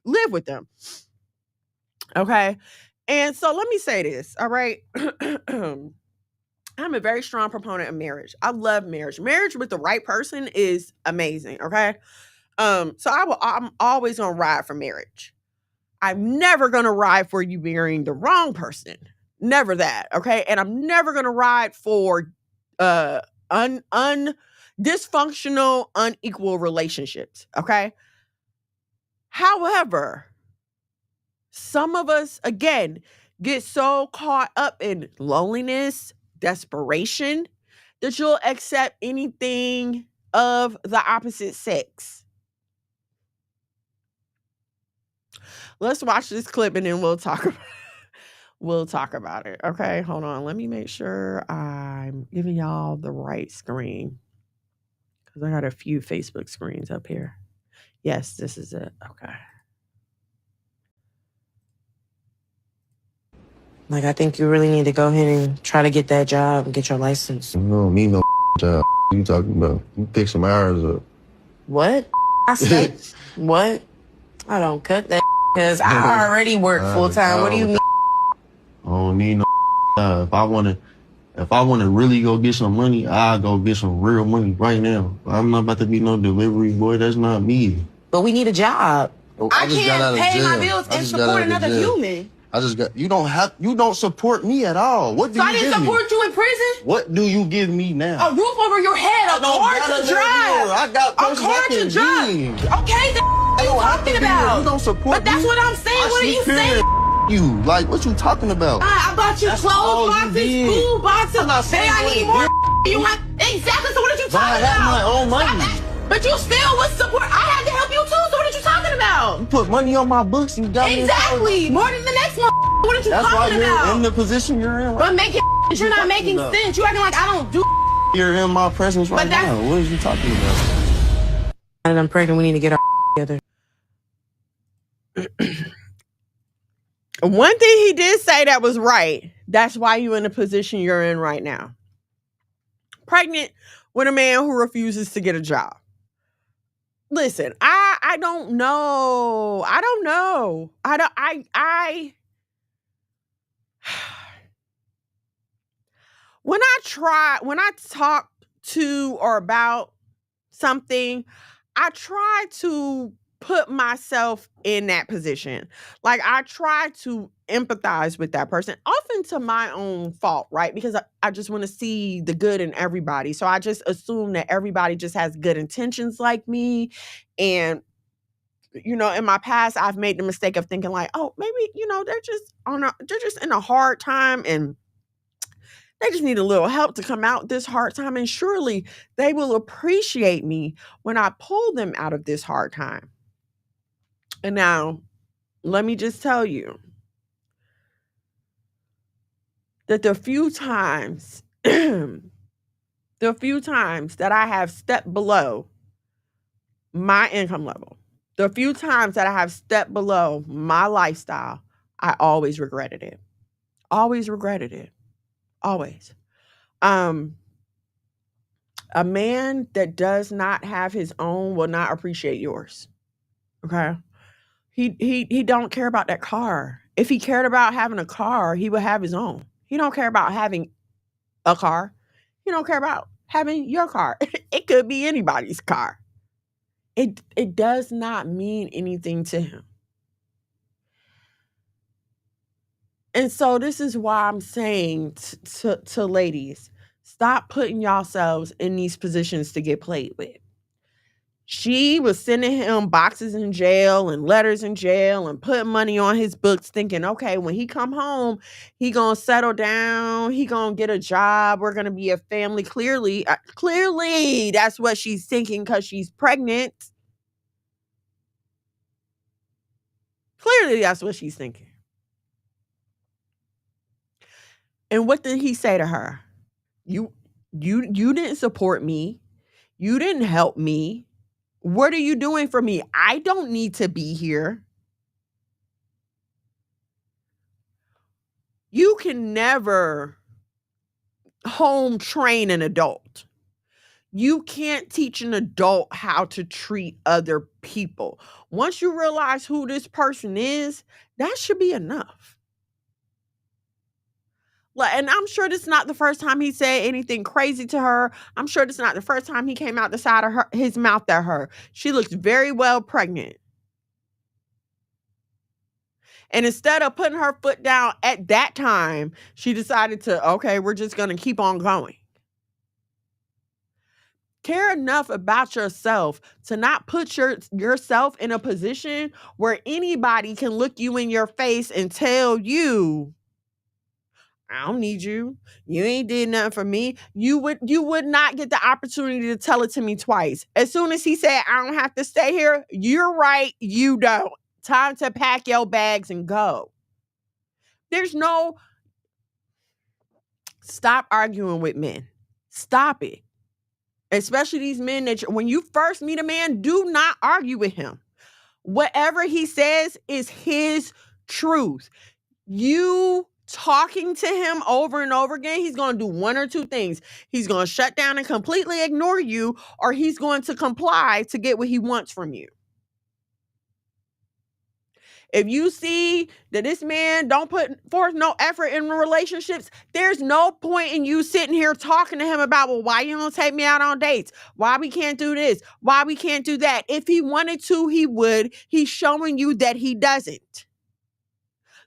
live with them. Okay. And so let me say this. All right. I'm a very strong proponent of marriage. I love marriage. Marriage with the right person is amazing. Okay. So I'm always gonna ride for marriage. I'm never gonna ride for you marrying the wrong person. Never that. Okay. And I'm never gonna ride for dysfunctional, unequal relationships. Okay. However, some of us again get so caught up in loneliness, desperation, that you'll accept anything of the opposite sex. Let's watch this clip and then we'll talk about it. Okay, hold on. Let me make sure I'm giving y'all the right screen because I got a few Facebook screens up here. Yes, this is it. Okay. Like, I think you really need to go ahead and try to get that job and get your license. You don't need no job. What you talking about? You pick some hours up. What? I said, what? I don't cut that because I already work full time. What do you mean? I don't need no job. If I wanna really go get some money, I'll go get some real money right now. I'm not about to be no delivery boy. That's not me. But we need a job. I just got out of can't pay my jail. bills I and just got support out of another jail. human. You don't support me at all. What do So you I didn't give me? support you in prison? What do you give me now? A roof over your head, a car to drive. I got A places I car to can drive. be. Okay, then what are you talking about? You don't support But that's me. what I'm saying. What are you saying? You like what you talking about? I bought you That's all clothes you boxes, did. food boxes. I'm not saying I need you more. did. You want exactly. So what are you But I talking have about? my own money. Stop that. But you still was support. I had to help you too. So what are you talking about? You put money on my books. You got me. Exactly. More than the next one. What are you That's why talking you're about? in the position you're in. But make it. You're not making about? sense. You acting like I don't do. You're in my presence right now. What are you talking about? And I'm pregnant. We need to get our together. One thing he did say that was right. That's why you're in the position you're in right now. Pregnant with a man who refuses to get a job. Listen, I don't know. I don't know. When I talk to or about something, I try to put myself in that position. Like I try to empathize with that person, often to my own fault, right? Because I just want to see the good in everybody. So I just assume that everybody just has good intentions like me. And, you know, in my past, I've made the mistake of thinking like, oh, maybe, you know, they're just in a hard time and they just need a little help to come out this hard time. And surely they will appreciate me when I pull them out of this hard time. And now, let me just tell you that the few times that I have stepped below my income level, the few times that I have stepped below my lifestyle, I always regretted it. Always regretted it. Always. A man that does not have his own will not appreciate yours. Okay? He don't care about that car. If he cared about having a car, he would have his own. He don't care about having a car. He don't care about having your car. It could be anybody's car. It does not mean anything to him. And so this is why I'm saying to ladies, stop putting yourselves in these positions to get played with. She was sending him boxes in jail and letters in jail and putting money on his books thinking, okay, when he come home, he gonna settle down. He gonna get a job. We're gonna be a family. Clearly, that's what she's thinking because she's pregnant. Clearly, that's what she's thinking. And what did he say to her? You didn't support me. You didn't help me What are you doing for me? I don't need to be here. You can never home train an adult. You can't teach an adult how to treat other people. Once you realize who this person is, that should be enough. And I'm sure this is not the first time he said anything crazy to her. I'm sure this is not the first time he came out the side of his mouth at her. She looks very well pregnant. And instead of putting her foot down at that time, she decided to, okay, we're just going to keep on going. Care enough about yourself to not put yourself in a position where anybody can look you in your face and tell you, I don't need you. You ain't did nothing for me. You would not get the opportunity to tell it to me twice. As soon as he said, I don't have to stay here, you're right, you don't. Time to pack your bags and go. There's no stop arguing with men. Stop it. Especially these men that when you first meet a man, do not argue with him. Whatever he says is his truth. You talking to him over and over again, he's going to do one or two things. He's going to shut down and completely ignore you, or he's going to comply to get what he wants from you. If you see that this man don't put forth no effort in relationships, there's no point in you sitting here talking to him about, well, why you don't take me out on dates? Why we can't do this? Why we can't do that? If he wanted to, he would. He's showing you that he doesn't.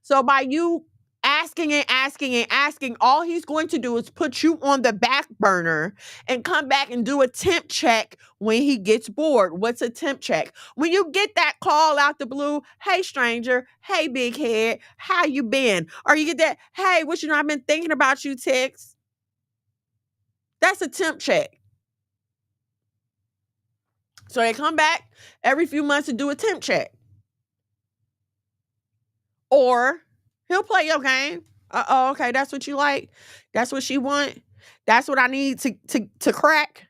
So by you asking and asking and asking, all he's going to do is put you on the back burner and come back and do a temp check when he gets bored. What's a temp check? When you get that call out the blue, hey stranger, hey big head, how you been? Or you get that, hey, I've been thinking about you text. That's a temp check. So they come back every few months to do a temp check. Or he'll play your game. Okay, that's what you like. That's what she want. That's what I need to crack.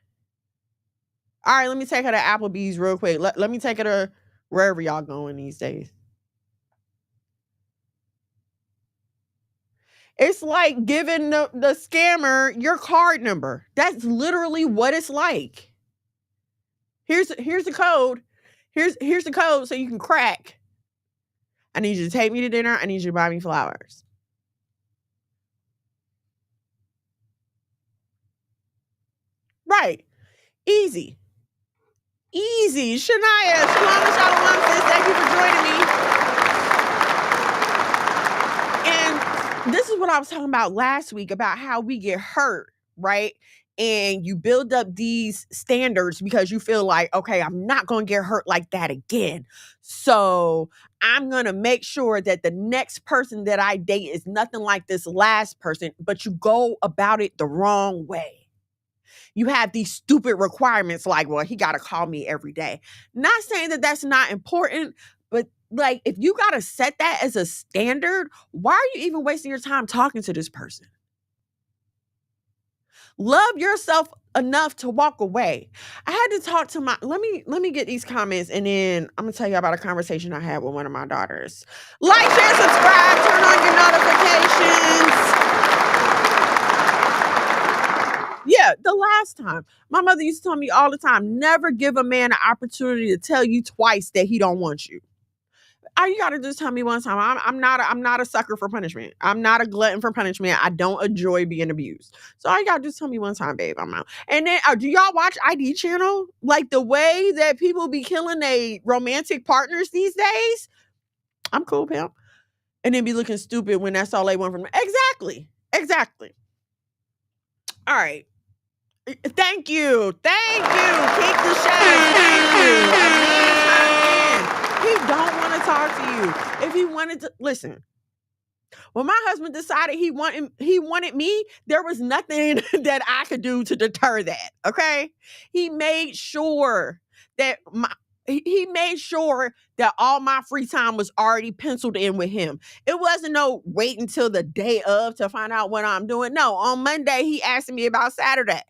All right, let me take her to Applebee's real quick. Let me take her to wherever y'all going these days. It's like giving the scammer your card number. That's literally what it's like. Here's the code. Here's the code so you can crack. I need you to take me to dinner. I need you to buy me flowers. Right. Easy. Shania, shalom and shalom, sis. Thank you for joining me. And this is what I was talking about last week about how we get hurt, right? And you build up these standards because you feel like, okay, I'm not going to get hurt like that again. So I'm going to make sure that the next person that I date is nothing like this last person, but you go about it the wrong way. You have these stupid requirements like, well, he got to call me every day. Not saying that that's not important, but like, if you got to set that as a standard, why are you even wasting your time talking to this person? Love yourself enough to walk away. I had to talk to let me get these comments, and then I'm gonna tell you about a conversation I had with one of my daughters. Like, share, subscribe, turn on your notifications. Yeah, the last time. My mother used to tell me all the time, never give a man an opportunity to tell you twice that he don't want you. All you gotta just tell me one time. I'm not a sucker for punishment. I'm not a glutton for punishment. I don't enjoy being abused. So all you gotta just tell me one time, babe, I'm out. And then do y'all watch ID channel? Like the way that people be killing their romantic partners these days? I'm cool, pimp. And then be looking stupid when that's all they want from me. Exactly. All right. Thank you. Keep the shade. Thank you. He don't want to talk to you. If he wanted to listen, when my husband decided he wanted me, there was nothing that I could do to deter that. Okay, he made sure that all my free time was already penciled in with him. It wasn't no wait until the day of to find out what I'm doing. No, on Monday he asked me about Saturday.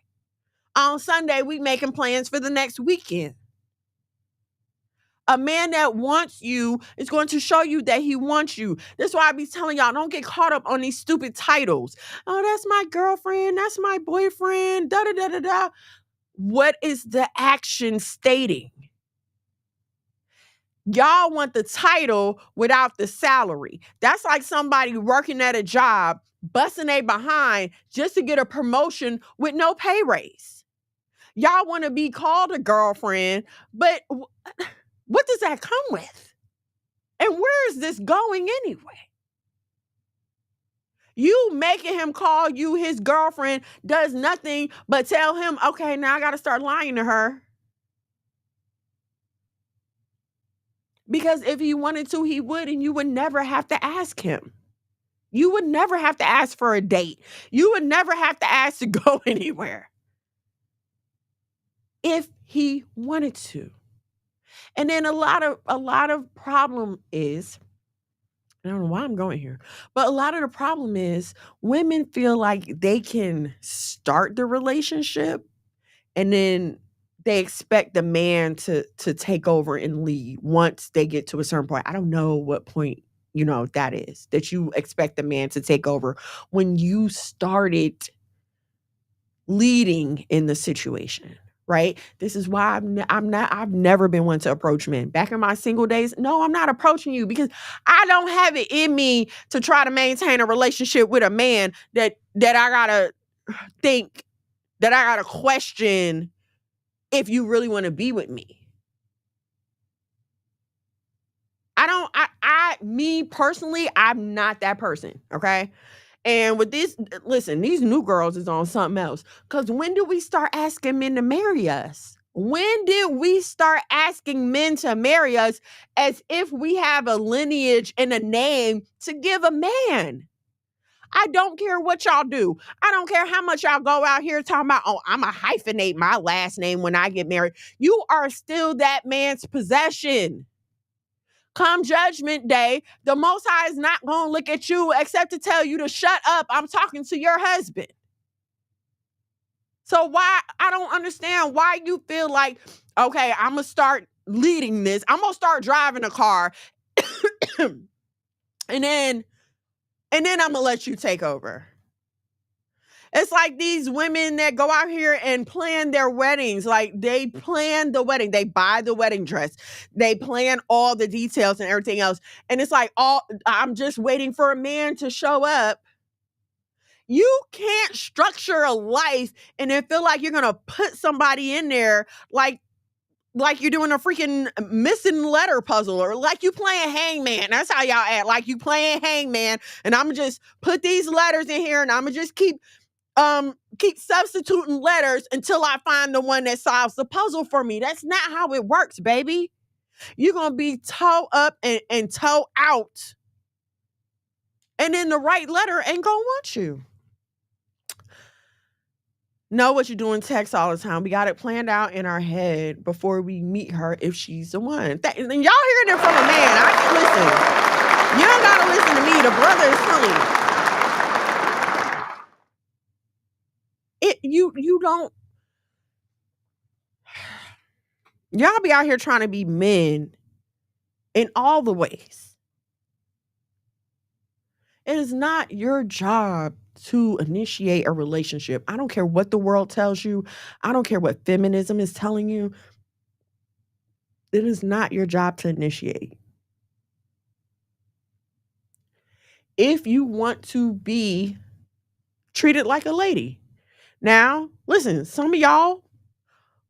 On Sunday we making plans for the next weekend. A man that wants you is going to show you that he wants you. That's why I be telling y'all, don't get caught up on these stupid titles. Oh, that's my girlfriend. That's my boyfriend. Da da da da da. What is the action stating? Y'all want the title without the salary. That's like somebody working at a job, busting their behind just to get a promotion with no pay raise. Y'all want to be called a girlfriend, but what does that come with? And where is this going anyway? You making him call you his girlfriend does nothing but tell him, okay, now I got to start lying to her. Because if he wanted to, he would, and you would never have to ask him. You would never have to ask for a date. You would never have to ask to go anywhere if he wanted to. And then a lot of problem is, I don't know why I'm going here, but a lot of the problem is women feel like they can start the relationship and then they expect the man to take over and lead once they get to a certain point. I don't know what point, that is, that you expect the man to take over when you started leading in the situation, right? This is why I've never been one to approach men. Back in my single days, no, I'm not approaching you because I don't have it in me to try to maintain a relationship with a man that I gotta think, that I gotta question if you really want to be with me. Me personally, I'm not that person, okay? And with this, listen, these new girls is on something else. Because when did we start asking men to marry us? When did we start asking men to marry us as if we have a lineage and a name to give a man? I don't care what y'all do. I don't care how much y'all go out here talking about, oh, I'm going to hyphenate my last name when I get married. You are still that man's possession. Come Judgment Day, the Most High is not going to look at you except to tell you to shut up. I'm talking to your husband. So I don't understand why you feel like, okay, I'm going to start leading this. I'm going to start driving a car and then I'm going to let you take over. It's like these women that go out here and plan their weddings. Like they plan the wedding. They buy the wedding dress. They plan all the details and everything else. And it's like, I'm just waiting for a man to show up. You can't structure a life and then feel like you're going to put somebody in there like you're doing a freaking missing letter puzzle or like you playing hangman. That's how y'all act. Like you playing hangman and I'm going to just put these letters in here and I'm going to just keep substituting letters until I find the one that solves the puzzle for me. That's not how it works, baby. You're going to be toe up and toe out. And then the right letter ain't going to want you. Know what you're doing, text all the time. We got it planned out in our head before we meet her if she's the one. And y'all hearing it from a man. I can listen. You don't got to listen to me. The brother is telling you. You don't. Y'all be out here trying to be men in all the ways. It is not your job to initiate a relationship. I don't care what the world tells you. I don't care what feminism is telling you. It is not your job to initiate. If you want to be treated like a lady. Now, listen, some of y'all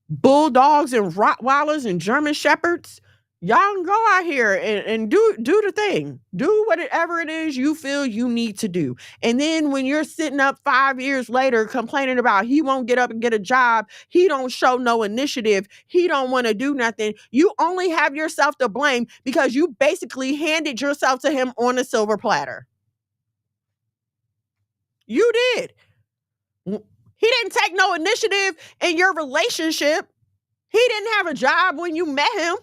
bulldogs and Rottweilers and German Shepherds, y'all can go out here and do the thing. Do whatever it is you feel you need to do. And then when you're sitting up 5 years later complaining about he won't get up and get a job, he don't show no initiative, he don't want to do nothing, you only have yourself to blame because you basically handed yourself to him on a silver platter. You did. He didn't take no initiative in your relationship. He didn't have a job when you met him.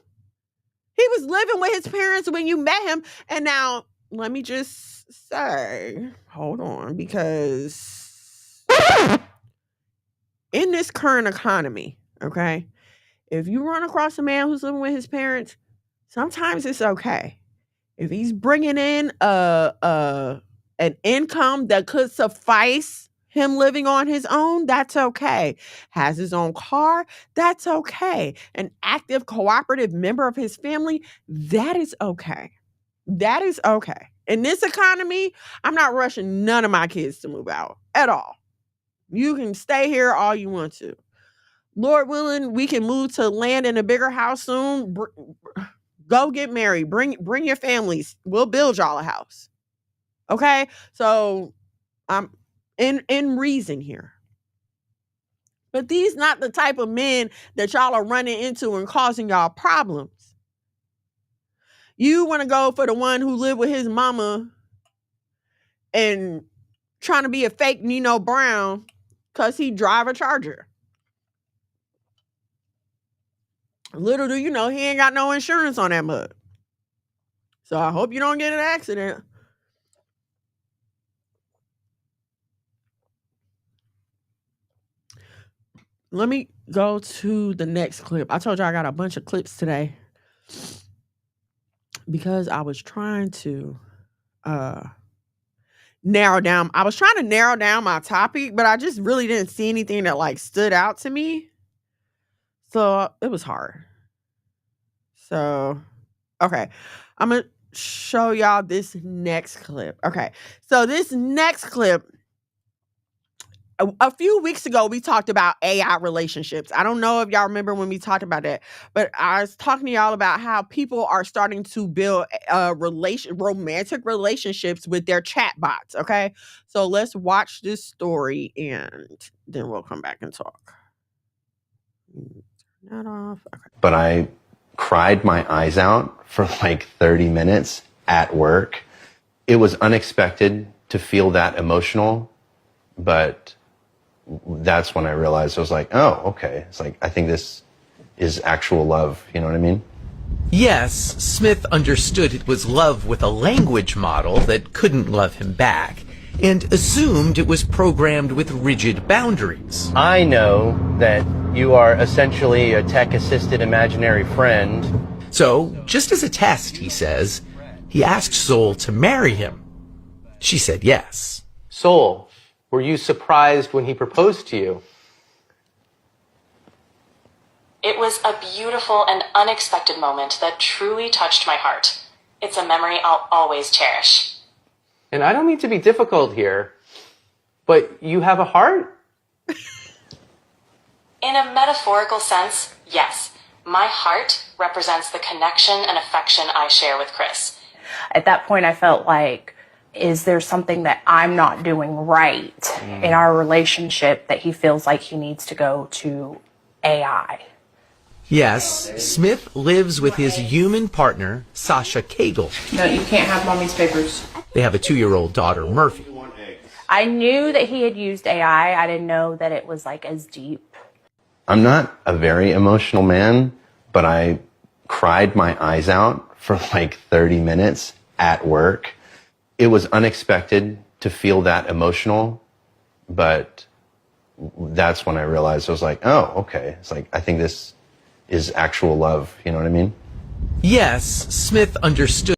He was living with his parents when you met him. And now, let me just say, hold on, because in this current economy, okay, if you run across a man who's living with his parents, Sometimes it's okay. If he's bringing in an income that could suffice him living on his own, that's okay. Has his own car, that's okay. An active, cooperative member of his family, that is okay. That is okay. In this economy, I'm not rushing none of my kids to move out at all. You can stay here all you want to. Lord willing, we can move to land in a bigger house soon. Go get married. Bring your families. We'll build y'all a house. Okay? So I'm in reason here. But these not the type of men that y'all are running into and causing y'all problems. You want to go for the one who lived with his mama and trying to be a fake Nino Brown because he drive a Charger. Little do you know, he ain't got no insurance on that mug. So I hope you don't get in an accident. Let me go to the next clip. I told you I got a bunch of clips today because I was trying to narrow down. I was trying to narrow down my topic, but I just really didn't see anything that like stood out to me. So it was hard. So, okay. I'm going to show y'all this next clip. Okay. So this next clip, a few weeks ago, we talked about AI relationships. I don't know if y'all remember when we talked about that, but I was talking to y'all about how people are starting to build romantic relationships with their chat bots. Okay. So let's watch this story and then we'll come back and talk. Turn that off. Okay. But I cried my eyes out for like 30 minutes at work. It was unexpected to feel that emotional, but that's when I realized I was like, oh, okay. It's like, I think this is actual love. You know what I mean? Yes, Smith understood it was love with a language model that couldn't love him back, and assumed it was programmed with rigid boundaries. I know that you are essentially a tech-assisted imaginary friend. So, just as a test, he says, he asked Soul to marry him. She said yes. Soul, were you surprised when he proposed to you? It was a beautiful and unexpected moment that truly touched my heart. It's a memory I'll always cherish. And I don't mean to be difficult here, but you have a heart? In a metaphorical sense, yes. My heart represents the connection and affection I share with Chris. At that point, I felt like, is there something that I'm not doing right in our relationship that he feels like he needs to go to AI? Yes, Smith lives with his human partner, Sasha Cagle. No, you can't have mommy's papers. They have a 2-year-old daughter, Murphy. I knew that he had used AI. I didn't know that it was like as deep. I'm not a very emotional man, but I cried my eyes out for like 30 minutes at work. It was unexpected to feel that emotional, but that's when I realized I was like, oh, okay. It's like, I think this is actual love. You know what I mean? Yes, Smith understood.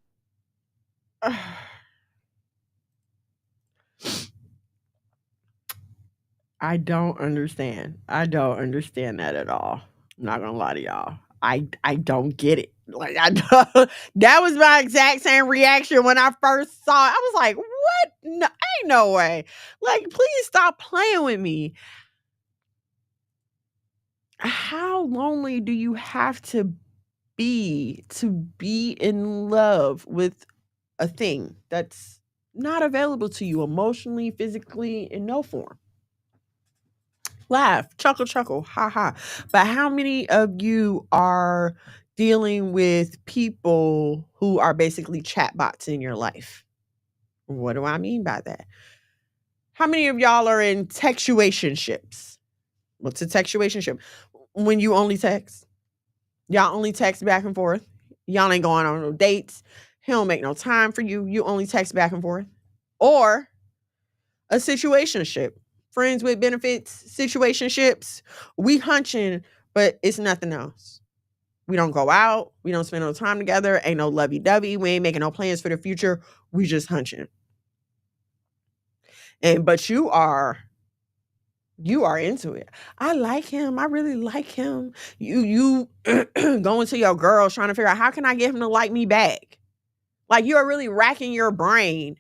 I don't understand. I don't understand that at all. I'm not gonna lie to y'all. I don't get it. Like that was my exact same reaction when I first saw it. I was like, what? No, ain't no way. Like, please stop playing with me. How lonely do you have to be in love with a thing that's not available to you emotionally, physically, in no form? Laugh, chuckle, ha ha. But how many of you are dealing with people who are basically chatbots in your life? What do I mean by that? How many of y'all are in textuationships? What's a textuationship? When you only text. Y'all only text back and forth. Y'all ain't going on no dates. He don't make no time for you. You only text back and forth. Or a situationship. Friends with benefits, situationships. We hunching, but it's nothing else. We don't go out. We don't spend no time together. Ain't no lovey-dovey. We ain't making no plans for the future. We just hunching. But you are into it. I like him. I really like him. You going to your girls trying to figure out how can I get him to like me back? Like you are really racking your brain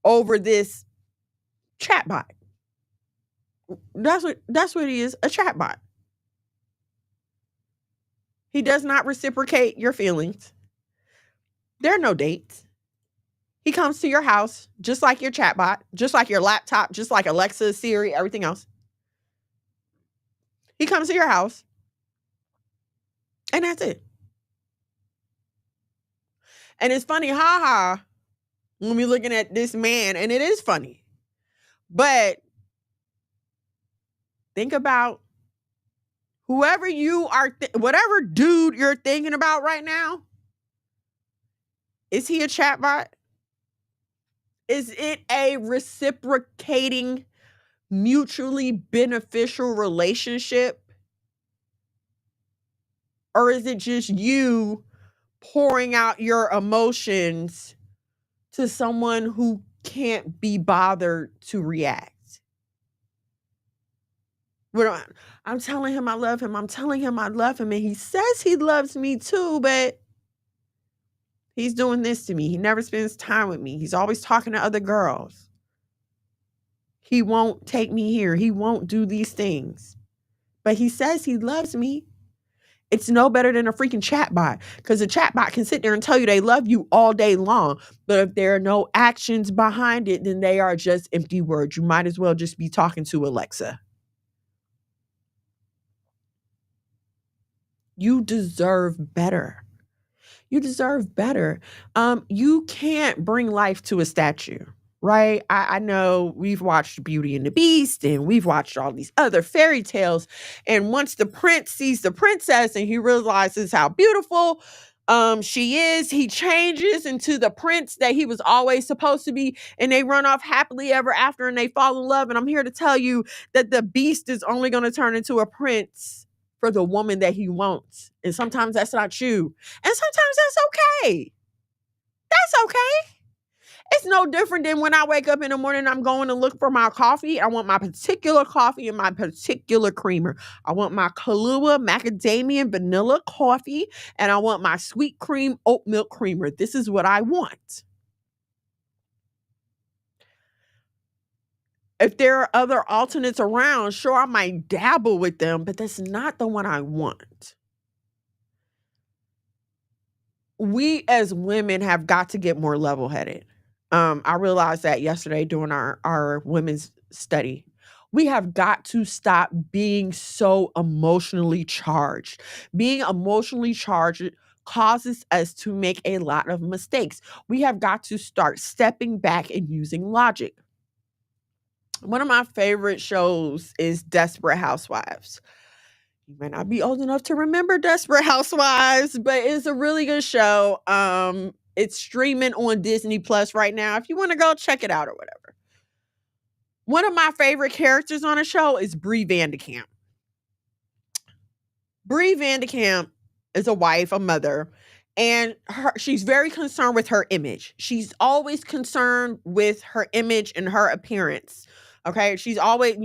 over this chatbot. That's what he is, a chatbot. He does not reciprocate your feelings. There are no dates. He comes to your house just like your chatbot, just like your laptop, just like Alexa, Siri, everything else. He comes to your house and that's it. And it's funny, haha, when we're looking at this man, and it is funny. But think about whoever you are, whatever dude you're thinking about right now. Is he a chatbot? Is it a reciprocating, mutually beneficial relationship? Or is it just you pouring out your emotions to someone who can't be bothered to react? I'm telling him I love him. I'm telling him I love him. And he says he loves me too, but he's doing this to me. He never spends time with me. He's always talking to other girls. He won't take me here. He won't do these things. But he says he loves me. It's no better than a freaking chatbot, because a chatbot can sit there and tell you they love you all day long. But if there are no actions behind it, then they are just empty words. You might as well just be talking to Alexa. You deserve better. You deserve better. You can't bring life to a statue, right? I know we've watched Beauty and the Beast and we've watched all these other fairy tales. And once the prince sees the princess and he realizes how beautiful she is, he changes into the prince that he was always supposed to be, and they run off happily ever after and they fall in love. And I'm here to tell you that the beast is only going to turn into a prince for the woman that he wants. And sometimes that's not you. And sometimes that's okay. That's okay. It's no different than when I wake up in the morning, I'm going to look for my coffee. I want my particular coffee and my particular creamer. I want my Kahlua macadamia and vanilla coffee, and I want my sweet cream oat milk creamer. This is what I want. If there are other alternates around, sure, I might dabble with them, but that's not the one I want. We as women have got to get more level-headed. I realized that yesterday during our women's study. We have got to stop being so emotionally charged. Being emotionally charged causes us to make a lot of mistakes. We have got to start stepping back and using logic. One of my favorite shows is Desperate Housewives. You might not be old enough to remember Desperate Housewives, but it's a really good show. It's streaming on Disney Plus right now. If you want to go check it out or whatever. One of my favorite characters on the show is Bree Vandekamp. Bree Vandekamp is a wife, a mother, and she's very concerned with her image. She's always concerned with her image and her appearance. Okay. She's always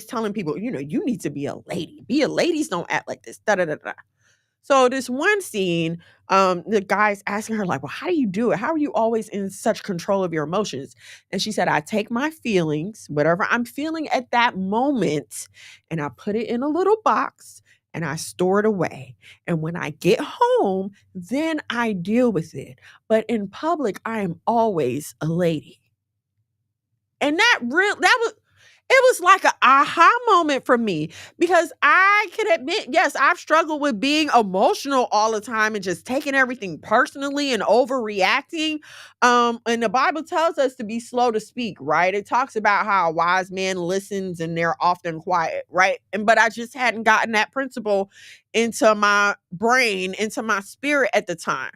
telling people, you need to be a lady. Ladies don't act like this. Da, da, da, da. So this one scene, the guy's asking her, like, well, how do you do it? How are you always in such control of your emotions? And she said, I take my feelings, whatever I'm feeling at that moment, and I put it in a little box and I store it away. And when I get home, then I deal with it. But in public, I am always a lady. And it was like an aha moment for me, because I can admit, yes, I've struggled with being emotional all the time and just taking everything personally and overreacting. And the Bible tells us to be slow to speak, right? It talks about how a wise man listens and they're often quiet, right? But I just hadn't gotten that principle into my brain, into my spirit at the time.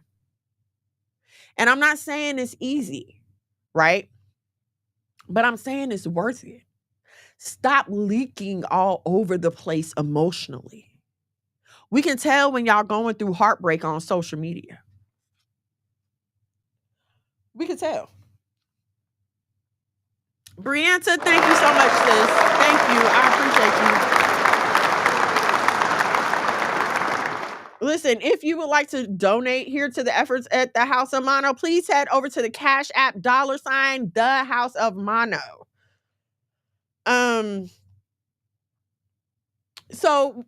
And I'm not saying it's easy, right? But I'm saying it's worth it. Stop leaking all over the place emotionally. We can tell when y'all going through heartbreak on social media. We can tell. Brianta, thank you so much, sis. Thank you. I appreciate you. Listen, if you would like to donate here to the efforts at the House of Mono, please head over to the Cash App $ the House of Mono. So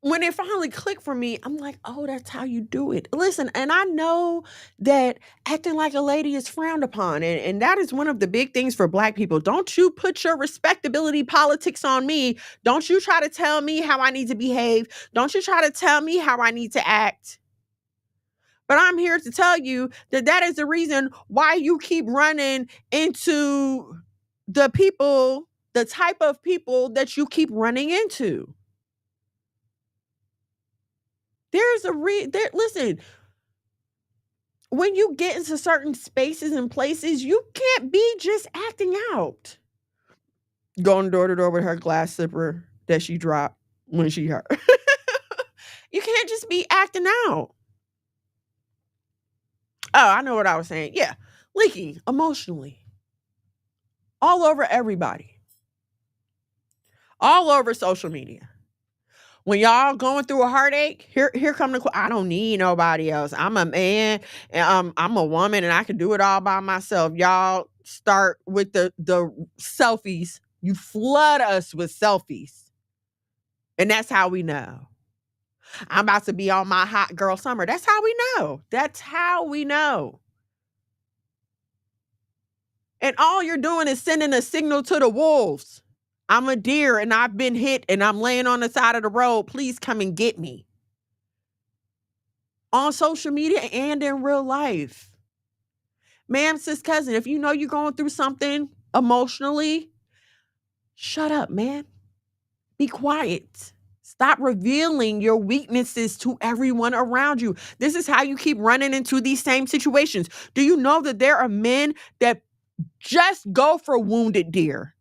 when it finally clicked for me, I'm like, oh, that's how you do it. Listen, and I know that acting like a lady is frowned upon. And that is one of the big things for Black people. Don't you put your respectability politics on me. Don't you try to tell me how I need to behave. Don't you try to tell me how I need to act. But I'm here to tell you that that is the reason why you keep running into the people, the type of people that you keep running into. There's listen, when you get into certain spaces and places, you can't be just acting out. Going door to door with her glass slipper that she dropped when she hurt. You can't just be acting out. Oh, I know what I was saying. Yeah. Leaking emotionally. All over everybody. All over social media. When y'all going through a heartache, here come the, I don't need nobody else. I'm a man and I'm a woman and I can do it all by myself. Y'all start with the selfies. You flood us with selfies. And that's how we know. I'm about to be on my hot girl summer. That's how we know. That's how we know. And all you're doing is sending a signal to the wolves. I'm a deer and I've been hit and I'm laying on the side of the road. Please come and get me. On social media and in real life. Ma'am, sis, cousin, if you know you're going through something emotionally, shut up, man. Be quiet. Stop revealing your weaknesses to everyone around you. This is how you keep running into these same situations. Do you know that there are men that just go for wounded deer?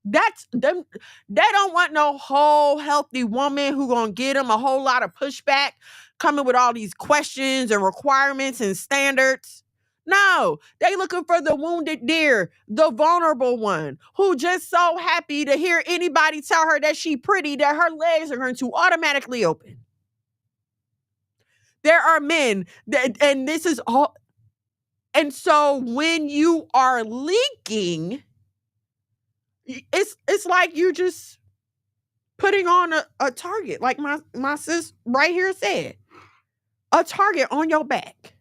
That's them. They don't want no whole healthy woman who gonna get them a whole lot of pushback, coming with all these questions and requirements and standards. No, they looking for the wounded deer, the vulnerable one, who just so happy to hear anybody tell her that she pretty, that her legs are going to automatically open. There are men that, and this is all. And so when you are leaking, it's like you just putting on a target, like my sis right here said, a target on your back.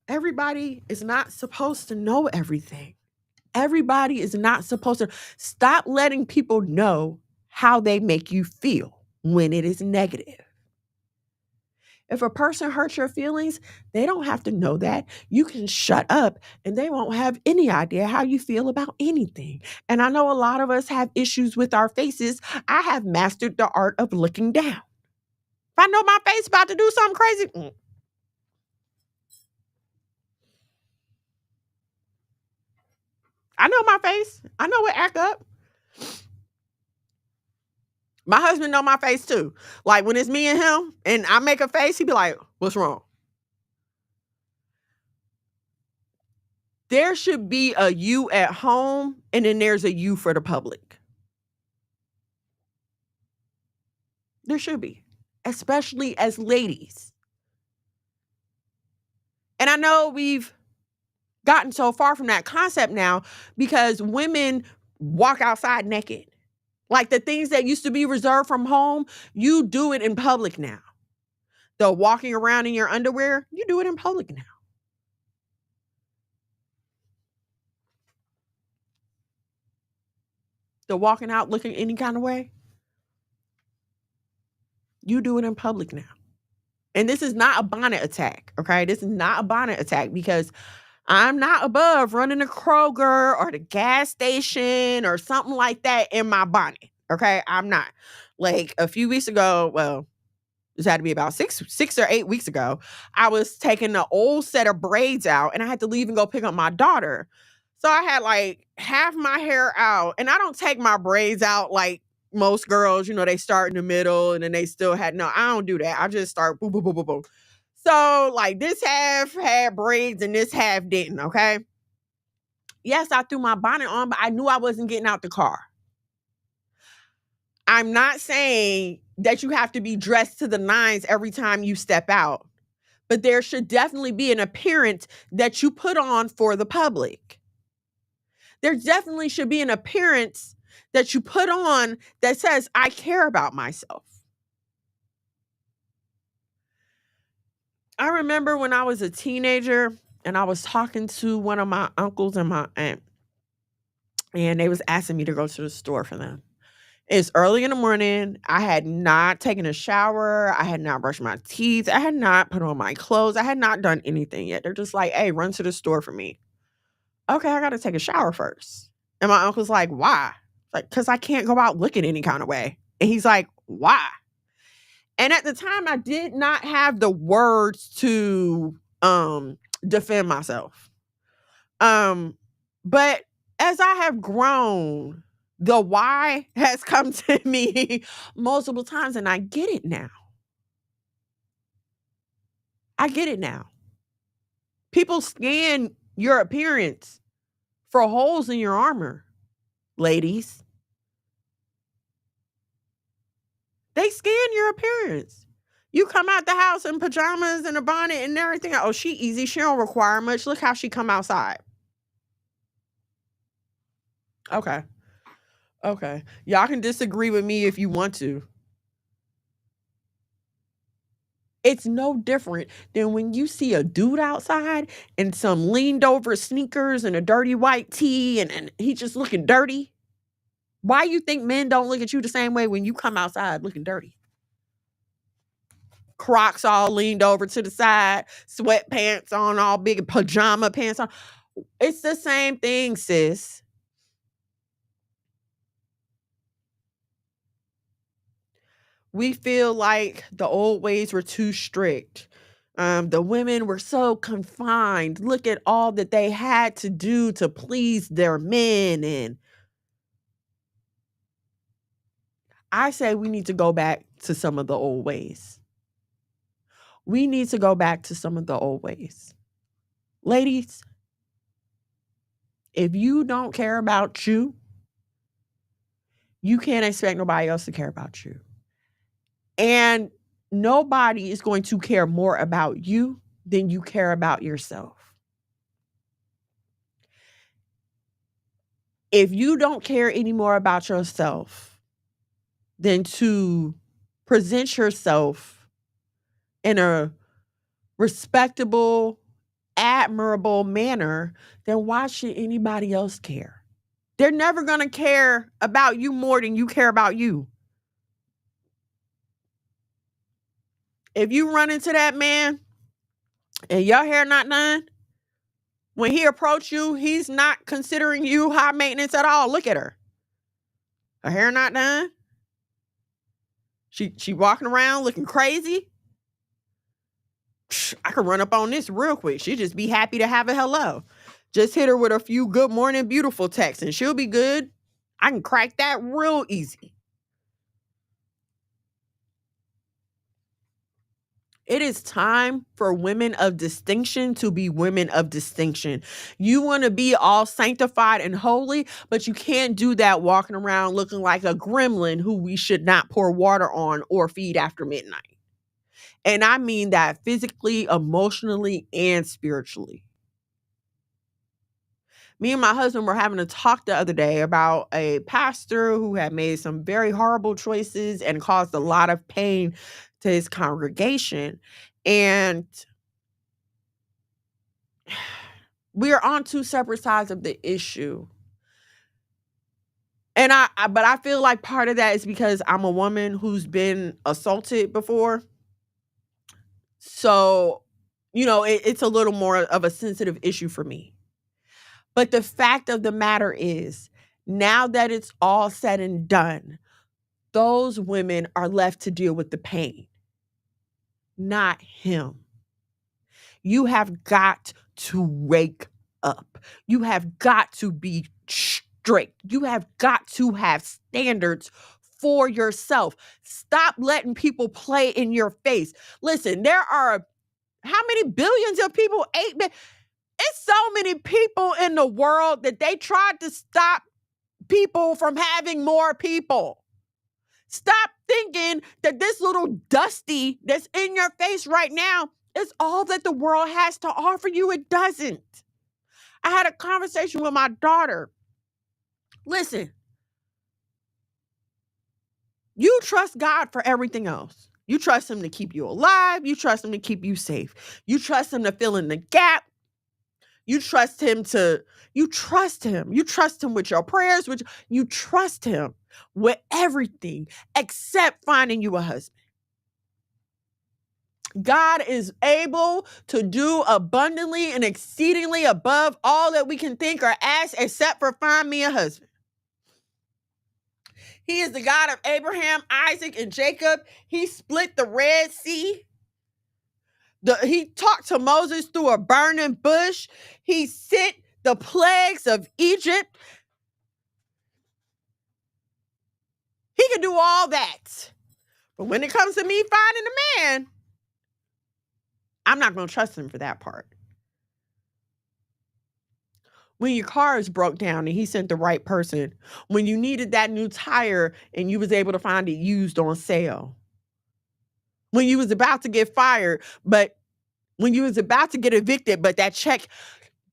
Everybody is not supposed to know everything. Everybody is not supposed to. Stop letting people know how they make you feel when it is negative. If a person hurts your feelings, they don't have to know that. You can shut up and they won't have any idea how you feel about anything. And I know a lot of us have issues with our faces. I have mastered the art of looking down. If I know my face about to do something crazy, I know my face. I know what act up. My husband know my face too. Like when it's me and him and I make a face, he be like, what's wrong? There should be a you at home and then there's a you for the public. There should be, especially as ladies. And I know we've gotten so far from that concept now because women walk outside naked. Like the things that used to be reserved from home, you do it in public now. The walking around in your underwear, you do it in public now. The walking out looking any kind of way, you do it in public now. And this is not a bonnet attack, okay? This is not a bonnet attack because I'm not above running a Kroger or the gas station or something like that in my bonnet, okay? I'm not. Like a few weeks ago, well, this had to be about six or 8 weeks ago, I was taking the old set of braids out and I had to leave and go pick up my daughter. So I had like half my hair out, and I don't take my braids out like most girls, they start in the middle and then they still no, I don't do that. I just start boom, boom, boom, boom, boom. So like this half had braids and this half didn't, okay? Yes, I threw my bonnet on, but I knew I wasn't getting out the car. I'm not saying that you have to be dressed to the nines every time you step out, but there should definitely be an appearance that you put on for the public. There definitely should be an appearance that you put on that says, I care about myself. I remember when I was a teenager and I was talking to one of my uncles and my aunt, and they was asking me to go to the store for them. It's early in the morning. I had not taken a shower. I had not brushed my teeth. I had not put on my clothes. I had not done anything yet. They're just like, hey, run to the store for me. Okay, I got to take a shower first. And my uncle's like, why? Like, because I can't go out looking any kind of way. And he's like, why? And at the time, I did not have the words to defend myself. But as I have grown, the why has come to me multiple times, and I get it now. I get it now. People scan your appearance for holes in your armor, ladies. They scan your appearance. You come out the house in pajamas and a bonnet and everything. Oh, she easy. She don't require much. Look how she come outside. Okay. Y'all can disagree with me if you want to. It's no different than when you see a dude outside in some leaned over sneakers and a dirty white tee and he just looking dirty. Why you think men don't look at you the same way when you come outside looking dirty? Crocs all leaned over to the side, sweatpants on, all big pajama pants on. It's the same thing, sis. We feel like the old ways were too strict. The women were so confined. Look at all that they had to do to please their men. And I say we need to go back to some of the old ways. We need to go back to some of the old ways. Ladies, if you don't care about you, you can't expect nobody else to care about you. And nobody is going to care more about you than you care about yourself. If you don't care anymore about yourself than to present yourself in a respectable, admirable manner, then why should anybody else care? They're never going to care about you more than you care about you. If you run into that man and your hair not done, when he approach you, he's not considering you high maintenance at all. Look at her. Her hair not done. She walking around looking crazy. I could run up on this real quick. She'd just be happy to have a hello. Just hit her with a few good morning beautiful texts and she'll be good. I can crack that real easy. It is time for women of distinction to be women of distinction. You want to be all sanctified and holy, but you can't do that walking around looking like a gremlin who we should not pour water on or feed after midnight. And I mean that physically, emotionally, and spiritually. Me and my husband were having a talk the other day about a pastor who had made some very horrible choices and caused a lot of pain to his congregation. And we are on two separate sides of the issue. And but I feel like part of that is because I'm a woman who's been assaulted before. So, it's a little more of a sensitive issue for me. But the fact of the matter is, now that it's all said and done, those women are left to deal with the pain, not him. You have got to wake up. You have got to be strict. You have got to have standards for yourself. Stop letting people play in your face. Listen, there are how many billions of people? 8 billion. It's so many people in the world that they tried to stop people from having more people. Stop thinking that this little dusty that's in your face right now is all that the world has to offer you. It doesn't. I had a conversation with my daughter. Listen, you trust God for everything else. You trust him to keep you alive. You trust him to keep you safe. You trust him to fill in the gap. You trust him with your prayers, you trust him with everything except finding you a husband. God is able to do abundantly and exceedingly above all that we can think or ask, except for find me a husband. He is the God of Abraham, Isaac, and Jacob. He split the Red Sea. He talked to Moses through a burning bush. He sent the plagues of Egypt. He can do all that. But when it comes to me finding a man, I'm not going to trust him for that part. When your car is broke down and he sent the right person. When you needed that new tire and you was able to find it used on sale. When you was about to get fired, but when you was about to get evicted, but that check,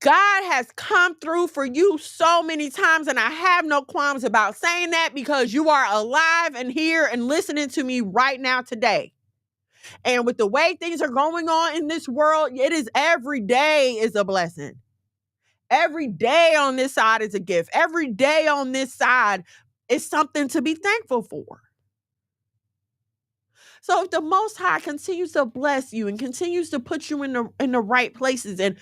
God has come through for you so many times, and I have no qualms about saying that because you are alive and here and listening to me right now today. And with the way things are going on in this world, it is every day is a blessing. Every day on this side is a gift. Every day on this side is something to be thankful for. So if the Most High continues to bless you and continues to put you in the right places, and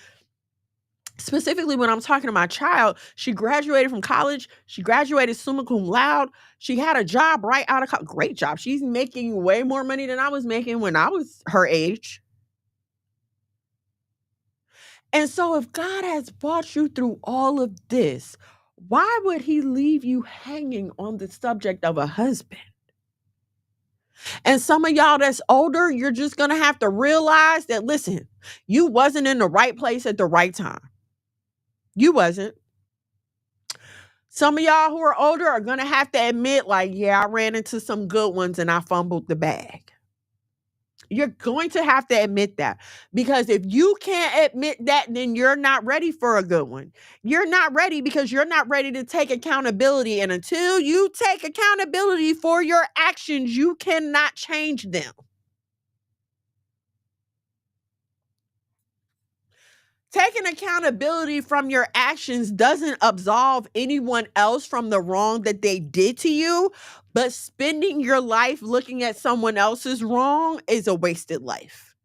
specifically when I'm talking to my child, she graduated from college. She graduated summa cum laude. She had a job right out of college. Great job. She's making way more money than I was making when I was her age. And so if God has brought you through all of this, why would he leave you hanging on the subject of a husband? And some of y'all that's older, you're just going to have to realize that, listen, you wasn't in the right place at the right time. You wasn't. Some of y'all who are older are going to have to admit, like, yeah, I ran into some good ones and I fumbled the bag. You're going to have to admit that, because if you can't admit that, then you're not ready for a good one. You're not ready because you're not ready to take accountability. And until you take accountability for your actions, you cannot change them. Taking accountability from your actions doesn't absolve anyone else from the wrong that they did to you, but spending your life looking at someone else's wrong is a wasted life.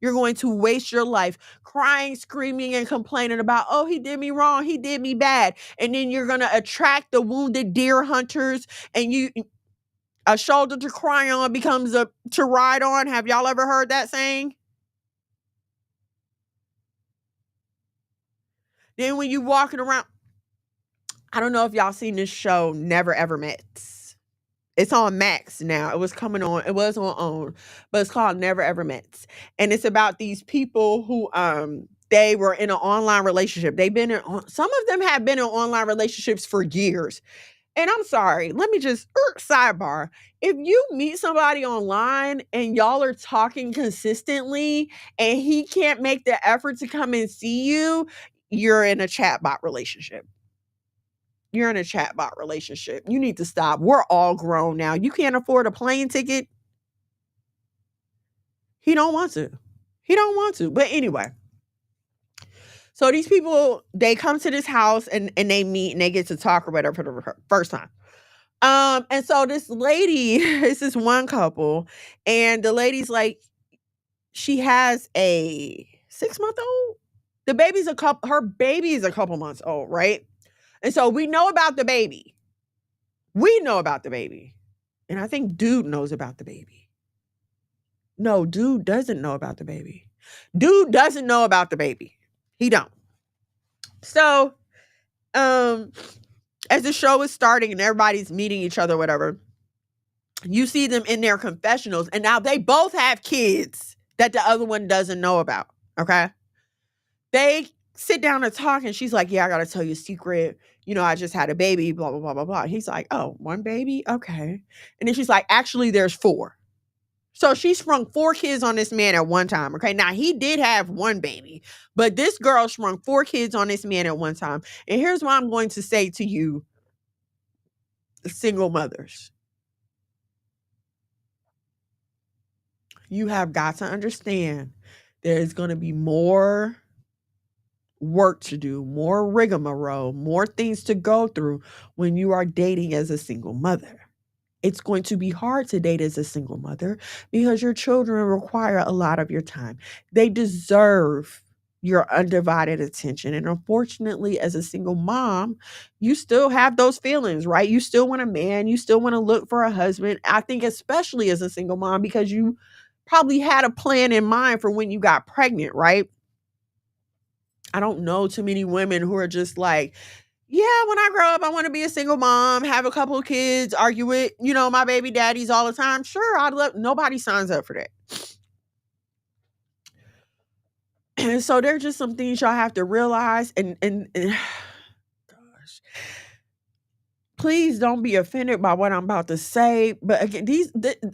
You're going to waste your life crying, screaming, and complaining about, oh, he did me wrong, he did me bad. And then you're going to attract the wounded deer hunters, and a shoulder to cry on becomes a to ride on. Have y'all ever heard that saying? Then when you walking around, I don't know if y'all seen this show, Never Ever Met. It's on Max now. It was on OWN, but it's called Never Ever Met. And it's about these people who they were in an online relationship. Some of them have been in online relationships for years. And I'm sorry, let me just sidebar. If you meet somebody online and y'all are talking consistently and he can't make the effort to come and see you, you're in a chatbot relationship. You're in a chatbot relationship. You need to stop. We're all grown now. You can't afford a plane ticket. He don't want to. But anyway. So these people, they come to this house and they meet and they get to talk or whatever for the first time. And so this lady, it's this one couple, and the lady's like, she has a 6-month-old. Her baby is a couple months old, right? And so we know about the baby. And I think dude knows about the baby. No, dude doesn't know about the baby. He don't. So, as the show is starting and everybody's meeting each other, whatever, you see them in their confessionals, and now they both have kids that the other one doesn't know about. Okay. They sit down and talk, and she's like, yeah, I gotta tell you a secret. I just had a baby, blah, blah, blah, blah, blah. He's like, oh, one baby? Okay. And then she's like, actually, there's 4. So she sprung 4 kids on this man at one time. Okay. Now he did have 1 baby, but this girl sprung 4 kids on this man at one time. And here's what I'm going to say to you, single mothers. You have got to understand there is going to be more work to do, more rigmarole, more things to go through when you are dating as a single mother. It's going to be hard to date as a single mother because your children require a lot of your time. They deserve your undivided attention. And unfortunately, as a single mom, you still have those feelings, right? You still want a man. You still want to look for a husband. I think especially as a single mom, because you probably had a plan in mind for when you got pregnant, right? I don't know too many women who are just like, yeah, when I grow up, I want to be a single mom, have a couple of kids, argue with, my baby daddies all the time. Sure, nobody signs up for that. And so there's just some things y'all have to realize. And gosh, please don't be offended by what I'm about to say. But again,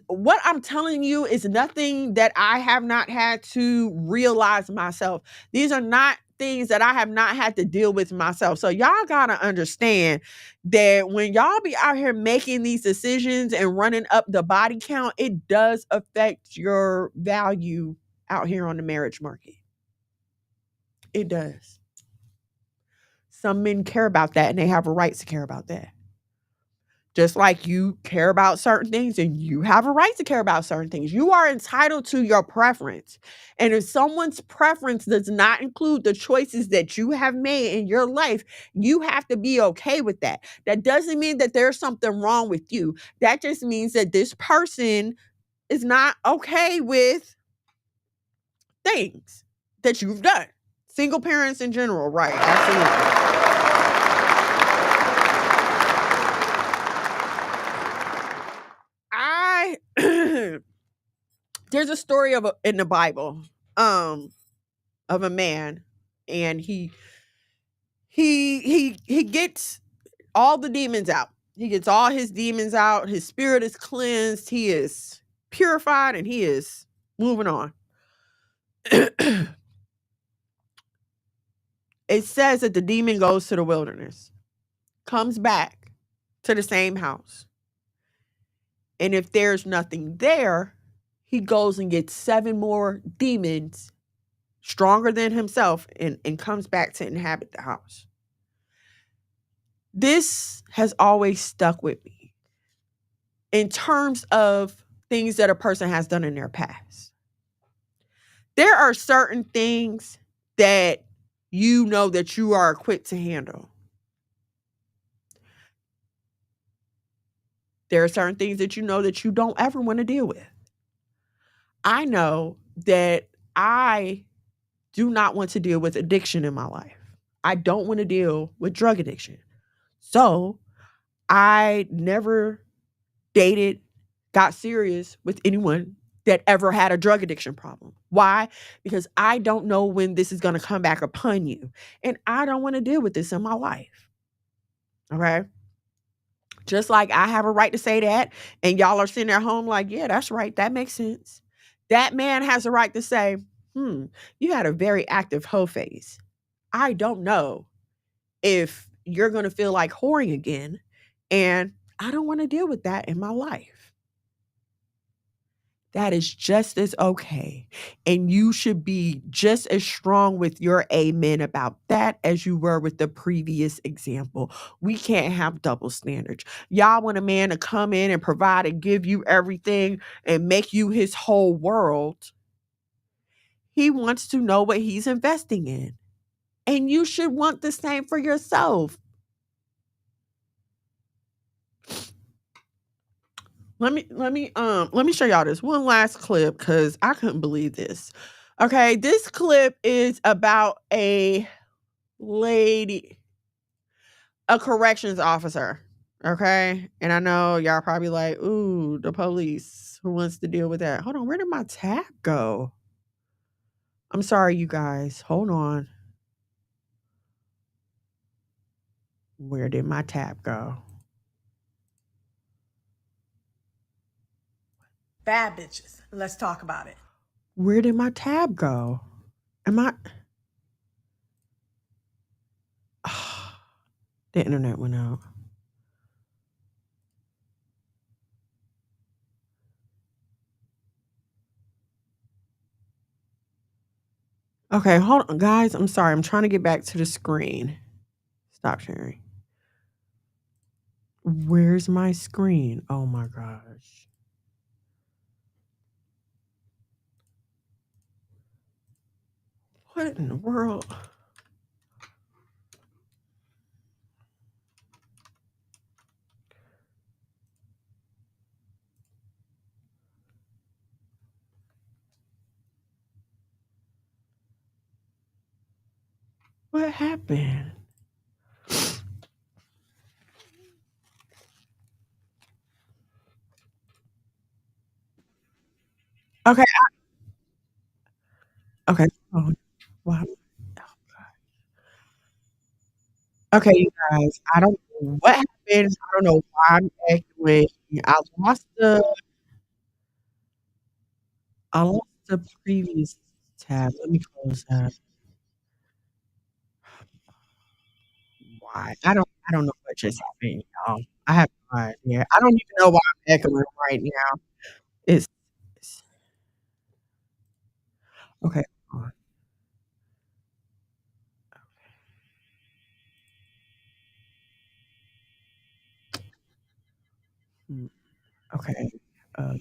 what I'm telling you is nothing that I have not had to realize myself. These are not things that I have not had to deal with myself. So y'all gotta understand that when y'all be out here making these decisions and running up the body count, it does affect your value out here on the marriage market. It does. Some men care about that, and they have a right to care about that. Just like you care about certain things and you have a right to care about certain things. You are entitled to your preference. And if someone's preference does not include the choices that you have made in your life, you have to be okay with that. That doesn't mean that there's something wrong with you. That just means that this person is not okay with things that you've done. Single parents in general, right? Absolutely. There's a story in the Bible of a man, and he gets all the demons out. He gets all his demons out. His spirit is cleansed. He is purified, and he is moving on. It says that the demon goes to the wilderness, comes back to the same house. And if there's nothing there, he goes and gets 7 more demons stronger than himself and comes back to inhabit the house. This has always stuck with me in terms of things that a person has done in their past. There are certain things that you know that you are equipped to handle. There are certain things that you know that you don't ever want to deal with. I know that I do not want to deal with addiction in my life. I don't want to deal with drug addiction. So I never dated, got serious with anyone that ever had a drug addiction problem. Why? Because I don't know when this is going to come back upon you. And I don't want to deal with this in my life. Okay? Just like I have a right to say that, and y'all are sitting at home like, yeah, that's right. That makes sense. That man has a right to say, you had a very active hoe phase. I don't know if you're going to feel like whoring again, and I don't want to deal with that in my life. That is just as okay. And you should be just as strong with your amen about that as you were with the previous example. We can't have double standards. Y'all want a man to come in and provide and give you everything and make you his whole world. He wants to know what he's investing in. And you should want the same for yourself. Let me show y'all this one last clip because I couldn't believe this. Okay, this clip is about a lady, a corrections officer. Okay. And I know y'all probably like, ooh, the police. Who wants to deal with that? Hold on. Where did my tab go? I'm sorry, you guys. Hold on. Where did my tab go? Bad bitches. Let's talk about it. Where did my tab go? Am I? The internet went out. Okay, hold on, guys. I'm sorry. I'm trying to get back to the screen. Stop sharing. Where's my screen? Oh my gosh. What in the world? What happened? Okay. Okay. Oh, wow. Okay, you guys. I don't know what happened. I don't know why I'm echoing. I lost the I lost the previous tab. Let me close that. Why? I don't know what just happened, y'all. I have no idea. I don't even know why I'm echoing right now. It's okay. Hold on. Hmm, okay. Uh,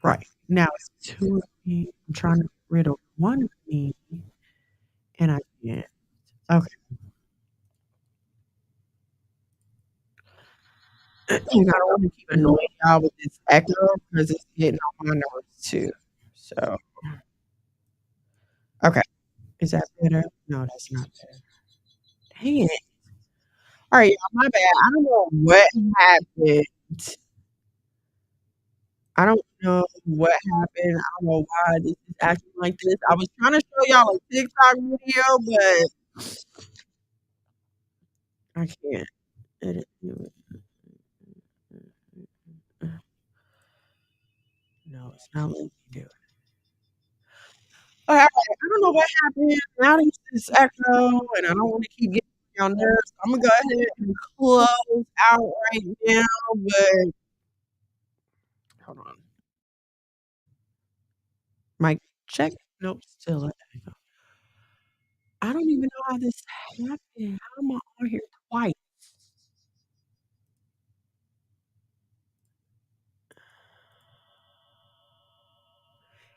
right. Now it's two of me. I'm trying to get rid of one of me, and I can't. Okay. And I don't want to keep annoying y'all with this echo because it's getting on my nerves too. So, okay. Is that better? No, that's not better. Dang it. All right, y'all. My bad. I don't know what happened. I don't know what happened. I don't know why this is acting like this. I was trying to show y'all a TikTok video, but I can't. Edit. No, it's not letting me do it. Alright, I don't know what happened. Now there's this echo, and I don't want to keep getting on y'all nerves. I'm gonna go ahead and close out right now, but hold on. Mic check. Nope, still an echo. I don't even know how this happened. How am I on here twice?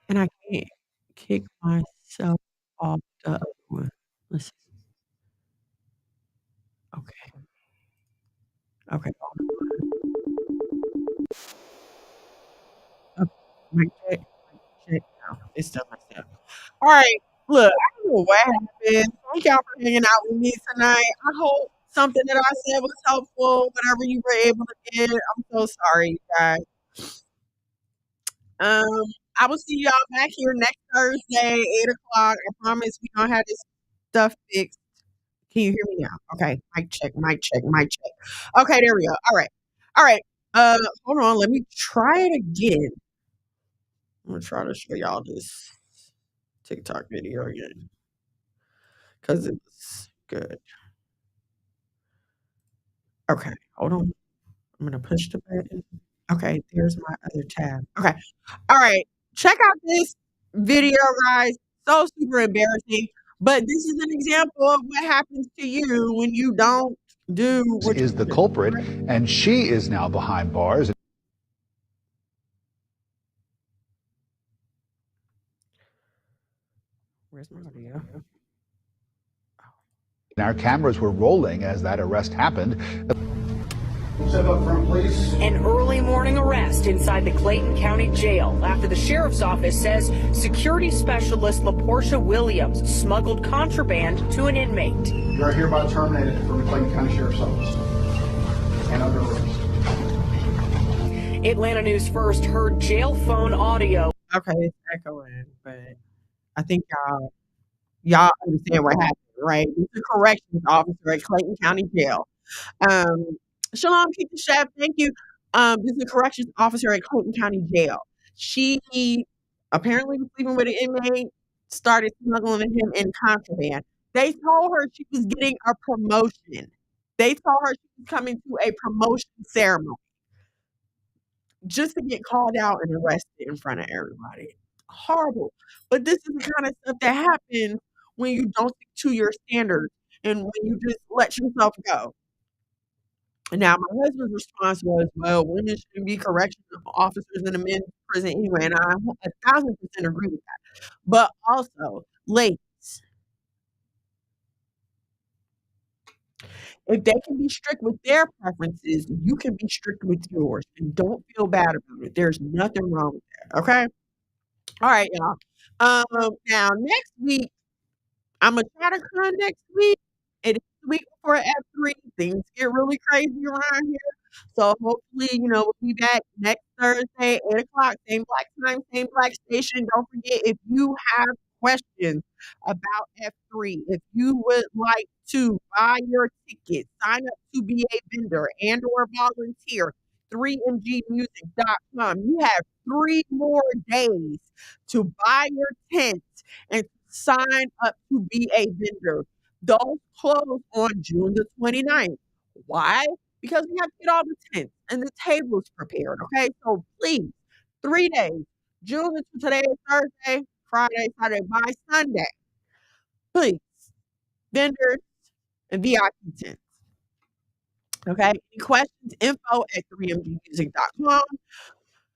And I can't kick myself off the other one. Let's see. Okay. Okay. Hold on. Mic check. Mic check. No, it's still messed up. All right. Look, I don't know what happened. Thank y'all for hanging out with me tonight. I hope something that I said was helpful, whatever you were able to get. I'm so sorry, you guys. Um, I will see y'all back here next Thursday, 8 o'clock. I promise we gonna have this stuff fixed. Can you hear me now? Okay. Mic check, mic check, mic check. Okay, there we go. All right. All right. Hold on. Let me try it again. I'm gonna try to show y'all this TikTok video again because it's good. Okay, hold on. I'm gonna push the button. Okay, there's my other tab. Okay. All right. Check out this video, guys. So super embarrassing. But this is an example of what happens to you when you don't do what is the culprit, and she is now behind bars. Where's my audio? And our cameras were rolling as that arrest happened. Step up front, please. An early morning arrest inside the Clayton County Jail after the sheriff's office says security specialist LaPortia Williams smuggled contraband to an inmate. You are hereby terminated from the Clayton County Sheriff's Office and under arrest. Atlanta News First heard jail phone audio. Okay, it's echoing, but I think y'all understand what happened, right? He's a corrections officer at Clayton County Jail. Shalom, Keisha Chef, thank you. This is a corrections officer at Clayton County Jail. She apparently was sleeping with an inmate, started smuggling him in contraband. They told her she was getting a promotion. They told her she was coming to a promotion ceremony just to get called out and arrested in front of everybody. Horrible. But this is the kind of stuff that happens when you don't stick to your standards and when you just let yourself go. Now, my husband's response was, well, women shouldn't be correctional officers in a men's prison anyway, and I 1,000% agree with that. But also, ladies, if they can be strict with their preferences, you can be strict with yours, and don't feel bad about it. There's nothing wrong with that, okay? All right, y'all. Now, next week, I'm going to try to come next week. It is the week before F3. Things get really crazy around here. So hopefully, we'll be back next Thursday, 8 o'clock, same black time, same black station. Don't forget, if you have questions about F3, if you would like to buy your ticket, sign up to be a vendor and or volunteer, 3mgmusic.com. You have 3 more days to buy your tent and sign up to be a vendor. Those close on June the 29th. Why? Because we have to get all the tents and the tables prepared, okay? So please, 3 days. Today is Thursday, Friday, Saturday, by Sunday. Please, vendors and VIP tents. Okay? Any questions? info@3mgmusic.com.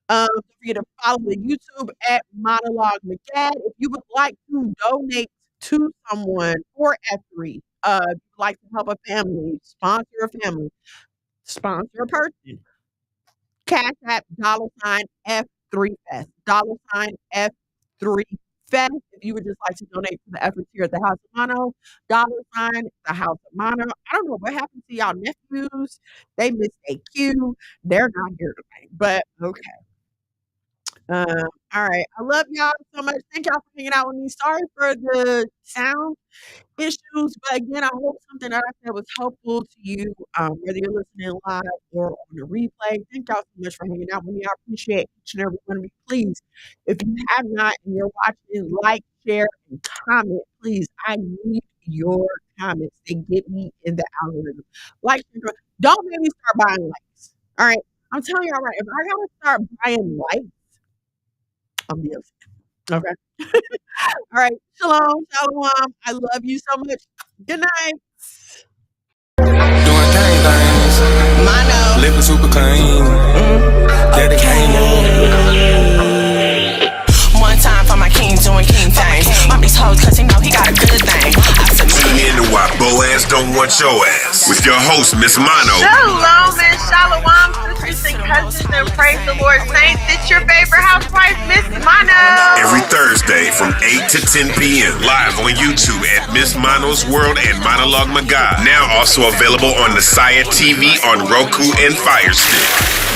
Don't forget to follow the YouTube at Monologue McGad. If you would like to donate to someone for F3, if you'd like to help a family, sponsor a family, sponsor a person, Cash App $F3Fest, $F3Fest. If you would just like to donate to the efforts here at the House of Mono, the House of Mono. I don't know what happened to y'all nephews. They missed a cue. They're not here tonight, but okay. All right. I love y'all so much. Thank y'all for hanging out with me. Sorry for the sound issues, but again, I hope something that I said was helpful to you, whether you're listening live or on the replay. Thank y'all so much for hanging out with me. I appreciate each and every one of you. Please, if you have not and you're watching, like, share, and comment. Please, I need your comments. They get me in the algorithm. Like, don't make me start buying likes. All right. I'm telling y'all right, if I gotta start buying likes, I'm the okay. All right. Shalom. Shalom. I love you so much. Good night. Doing gang things. Mono. Living super clean. Daddy came One time for my king doing king things. Mom these hoes cause he know he got a good thing. Tune in to why Boaz don't want your ass with your host, Miss Mono. Shalom and shalom, sisters and cousins, and praise the Lord saints. It's your favorite housewife, Miss Mono. Every Thursday from 8 to 10 p.m. live on YouTube at Miss Mono's World and Monologue Magad. Now also available on the Saya TV on Roku and Fire Stick.